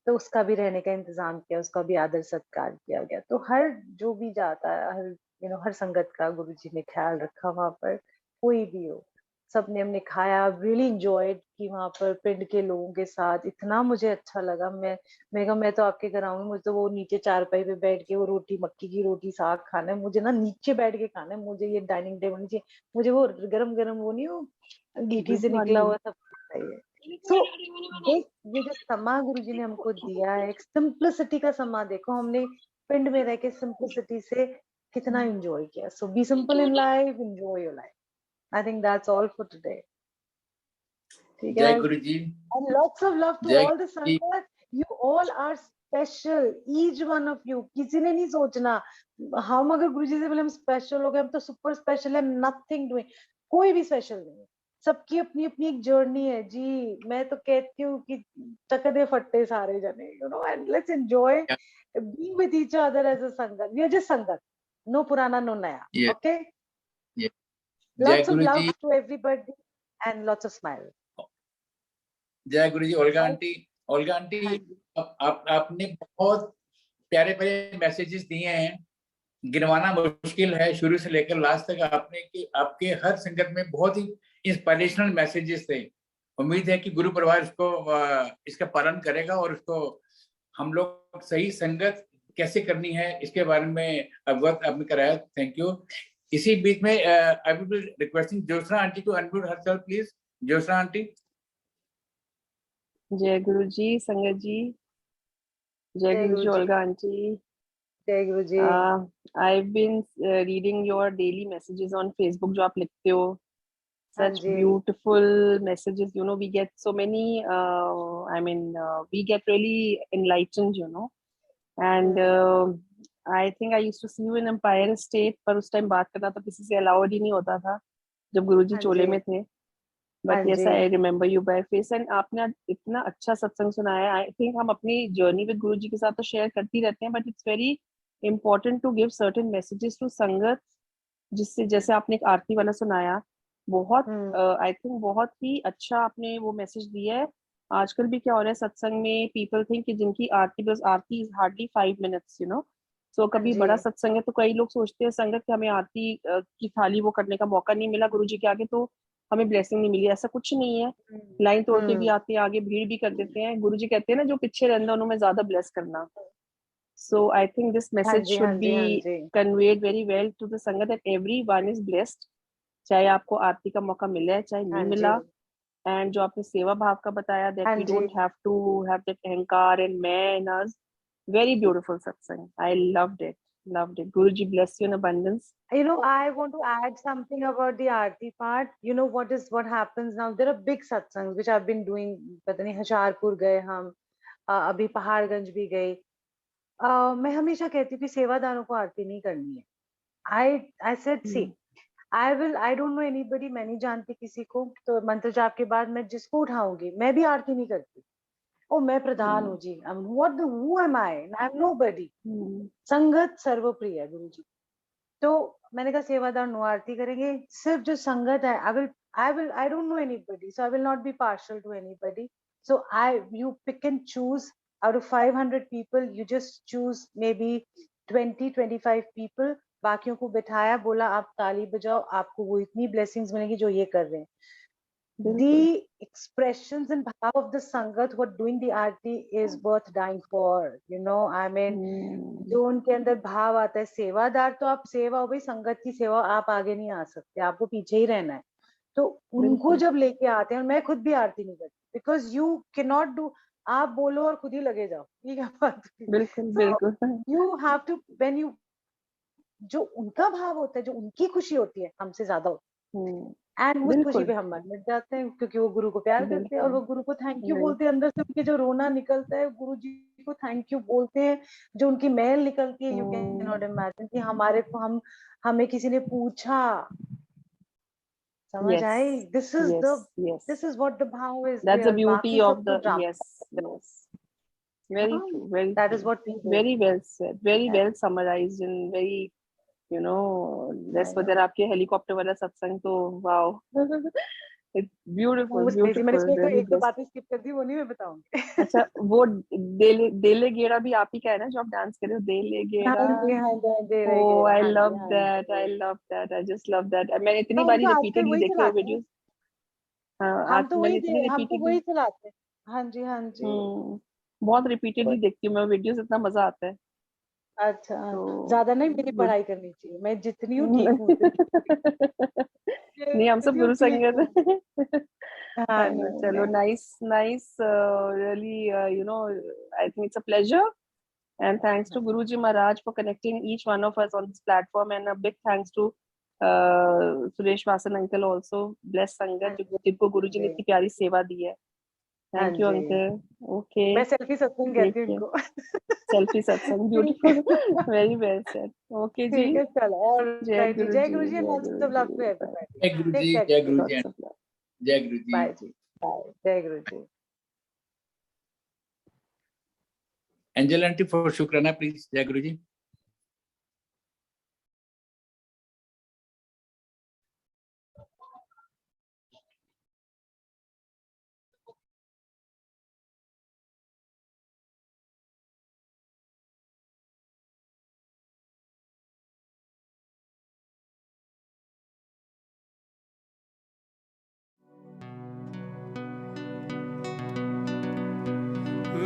तो उसका भी रहने का इंतजाम किया, उसका भी आदर सत्कार किया गया। तो हर जो भी जाता है, हर हर संगत का गुरुजी ने ख्याल रखा वहां पर, कोई भी हो, सबने हमने खाया, रियली एंजॉयड कि वहां पर पिंड के लोगों के साथ, इतना मुझे अच्छा लगा। मैं कहा मैं तो आपके घर आऊंगी, मुझे तो वो नीचे चारपाई पे बैठ के वो रोटी, मक्की की रोटी, साग खाना है, मुझे ना नीचे बैठ के खाना है, मुझे ये डाइनिंग टेबल नीचे, मुझे वो गरम गरम वो नहीं, वो गीठी से निकला हुआ सब चाहिए। सो ये जो समा गुरुजी ने हमको दिया है, एक सिंपलिसिटी का समा, देखो हमने पिंड में रह के सिंपलिसिटी से कितना एंजॉय किया। So be simple in life, enjoy your life. I think that's all for today. ठीक जय है, गुरु जी। and lots of love to जय all the Guru ji. sangat, you all are special, each one of you, किसी ने नहीं सोचना हम अगर गुरुजी से बोले हम स्पेशल हो गए, हम तो सुपर स्पेशल है, नथिंग डूइंग, कोई भी स्पेशल नहीं है, सबकी अपनी अपनी एक जर्नी है जी। मैं तो कहती हूँ कि चकदे फट्टे सारे जने, and let's enjoy being with each other as a sangat, we are just sangat, no पुराना नो नया। ये ओके, ये जय lots of Guru love ji. to everybody and lots of smile। जय गुरु जी। ओल्गा आंटी, ओल्गा आंटी, हाँ जी, आपने बहुत प्यारे प्यारे मैसेजेस दिए हैं, गिनवाना मुश्किल है शुरू से लेकर लास्ट तक। आपने कि आपके हर संगत में बहुत ही इंस्पिरेशनल मैसेजेस थे। उम्मीद है कि गुरु परिवार इसका पालन करेगा और उसको हम लोग सही संगत कैसे करनी है इसके बारे में अवगत आपने कराया। Thank you. इसी बीच में I will be requesting Jyotsna aunty to unmute herself please. Jyotsna aunty. जय गुरु जी, संगत जी, जय जय गुरु गुरु जी, जी, ओल्गा आंटी। जय गुरु जी। I've been reading your daily messages on Facebook जो आप लिखते हो, हाँ such ji, beautiful messages. We get so many. We get really enlightened. And I think I used to see you in Empire State, पर उस time बात करना तो किसी से अलाउड ही नहीं होता था जब गुरुजी हाँ चोले जी, में थे। हाँ बट यस, जी, I remember you by face. And आपने आज इतना अच्छा सत्संग सुनाया। आई थिंक हम अपनी जर्नी विद गुरु जी के साथ तो शेयर करते ही रहते हैं, but it's very important to give certain messages to sangat, जिससे जैसे आपने एक आरती वाला सुनाया, बहुत हम्म, आई थिंक बहुत ही अच्छा आपने वो मैसेज दिया है। आजकल भी क्या हो रहा है सत्संग में, पीपल थिंक कि जिनकी आरती, बस आरती इज हार्डली 5 मिनट्स, सो हाँ कभी जी, बड़ा सत्संग है तो कई लोग सोचते हैं संगत कि हमें आरती की थाली वो करने का मौका नहीं मिला गुरु जी के आगे, तो हमें ब्लेसिंग नहीं मिली। ऐसा कुछ नहीं है, लाइन तोड़ के भी हम्म, आते हैं, आगे भीड़ भी कर देते हैं। गुरु जी कहते हैं ना, जो पीछे रहना उन्होंने ज्यादा ब्लेस करना। So I think this हाँ message जी, हाँ should जी, हाँ be ji. conveyed very well to the Sangat that everyone is blessed. चाहे आपको आरती का मौका मिला है चाहे हाँ नहीं जी, मिला, एंड जो आपने सेवा भाव का बताया that हाँ we ji. don't have to have that अहंकार and मैं in us. Very beautiful satsang. I loved it. Loved it. Guruji bless you in abundance. You know, I want to add something about the Aarti part. You know what happens now? There are big satsangs which I've been doing. पता नहीं हजारपुर गए हम, अभी पहाड़गंज भी गए। मैं हमेशा कहती हूँ कि सेवादारों को आरती नहीं करनी है। I said, see, I don't know anybody, मैं नहीं जानती किसी को, तो मंत्र जाप के बाद मैं जिसको उठाऊंगी, मैं भी आरती नहीं करती। ओ मैं प्रधान हूँ जी, who am I? I'm nobody. संगत सर्वप्रिय है गुरु जी। तो मैंने कहा सेवादार नो आरती करेंगे, सिर्फ जो संगत है, I don't know anybody, so I will not be partial to anybody. So you pick and choose out of 500 people, you just choose maybe 20-25 people, बाकियों को बिठाया, बोला आप ताली बजाओ, आपको वो इतनी blessings मिलेंगी जो ये कर रहे हैं। The expressions and bhav of the sangat who are doing the aarti is worth dying for, you know, I mean, जो उनके अंदर भाव आता है, सेवादार तो आप सेवा हो भाई, संगत की सेवा, आप आगे नहीं आ सकते, आपको पीछे ही रहना है। तो उनको जब लेके आते हैं, और मैं खुद भी आरती नहीं करती, because you can not do, आप बोलो और खुद ही लगे जाओ, ठीक है बात। बिल्कुल बिल्कुल। You have to, when you, जो उनका भाव होता है, जो उनकी खुशी होती है, हमसे ज्यादा होती है, एंड उस खुशी पे हम मर मिट जाते हैं, क्योंकि वो गुरु को प्यार करते हैं, और वो गुरु को थैंक यू बोलते हैं, अंदर से उनके जो रोना निकलता है, गुरु जी को थैंक यू बोलते हैं, जो उनकी मेल निकलती है, यू कैन नॉट इमेजिन कि हमारे को हमें किसी ने पूछा, समझ आई? दिस इज व्हाट द भाव is. That's the beauty of the yes. Very true. Very that true. is what we do. Very well said. Very well summarized in very, you know, that's what आपके helicopter वाला सत्संग तो wow. It's beautiful, beautiful. मैंने एक दो बातें skip कर दी, वो नहीं मैं बताऊंगी। अच्छा, वो देले गेड़ा भी आप ही का है ना, जो आप डांस कर रहे हो, देले गेड़ा। Oh, I love that. I love that. I just love that. मैंने इतनी बारी रिपीटेडली देखे वो वीडियोस। हम तो वही चलाते हैं। हाँ जी, हाँ जी। बहुत रिपीटेडली देखती हूँ मैं वीडियोस, इतना मजा आता है। अच्छा, ज्यादा नहीं, मेरी पढ़ाई करनी चाहिए, मैं जितनी हूँ ठीक हूँ। नहीं, हम सब गुरु संगत। चलो, nice. nice, really, you know, I think it's a pleasure, and thanks to Guruji Maharaj for connecting each one of us on this platform, and a big thanks to Suresh Vasan uncle also, bless संगत, जिनको गुरुजी ने इतनी प्यारी सेवा दी है। Thank you uncle. Okay. मैं selfie सत्संग कहती हूँ इनको। सेल्फी सत्संग, beautiful. Very well said. Okay जी। ठीक है, चलो, और जय गुरु जी, lots of love to everybody. जय गुरु जी, जय गुरु जी, जय गुरु जी। बाय जी, बाय, जय गुरु जी। एंजल आंटी फॉर शुक्राना प्लीज। जय गुरु जी।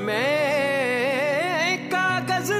मैं कागज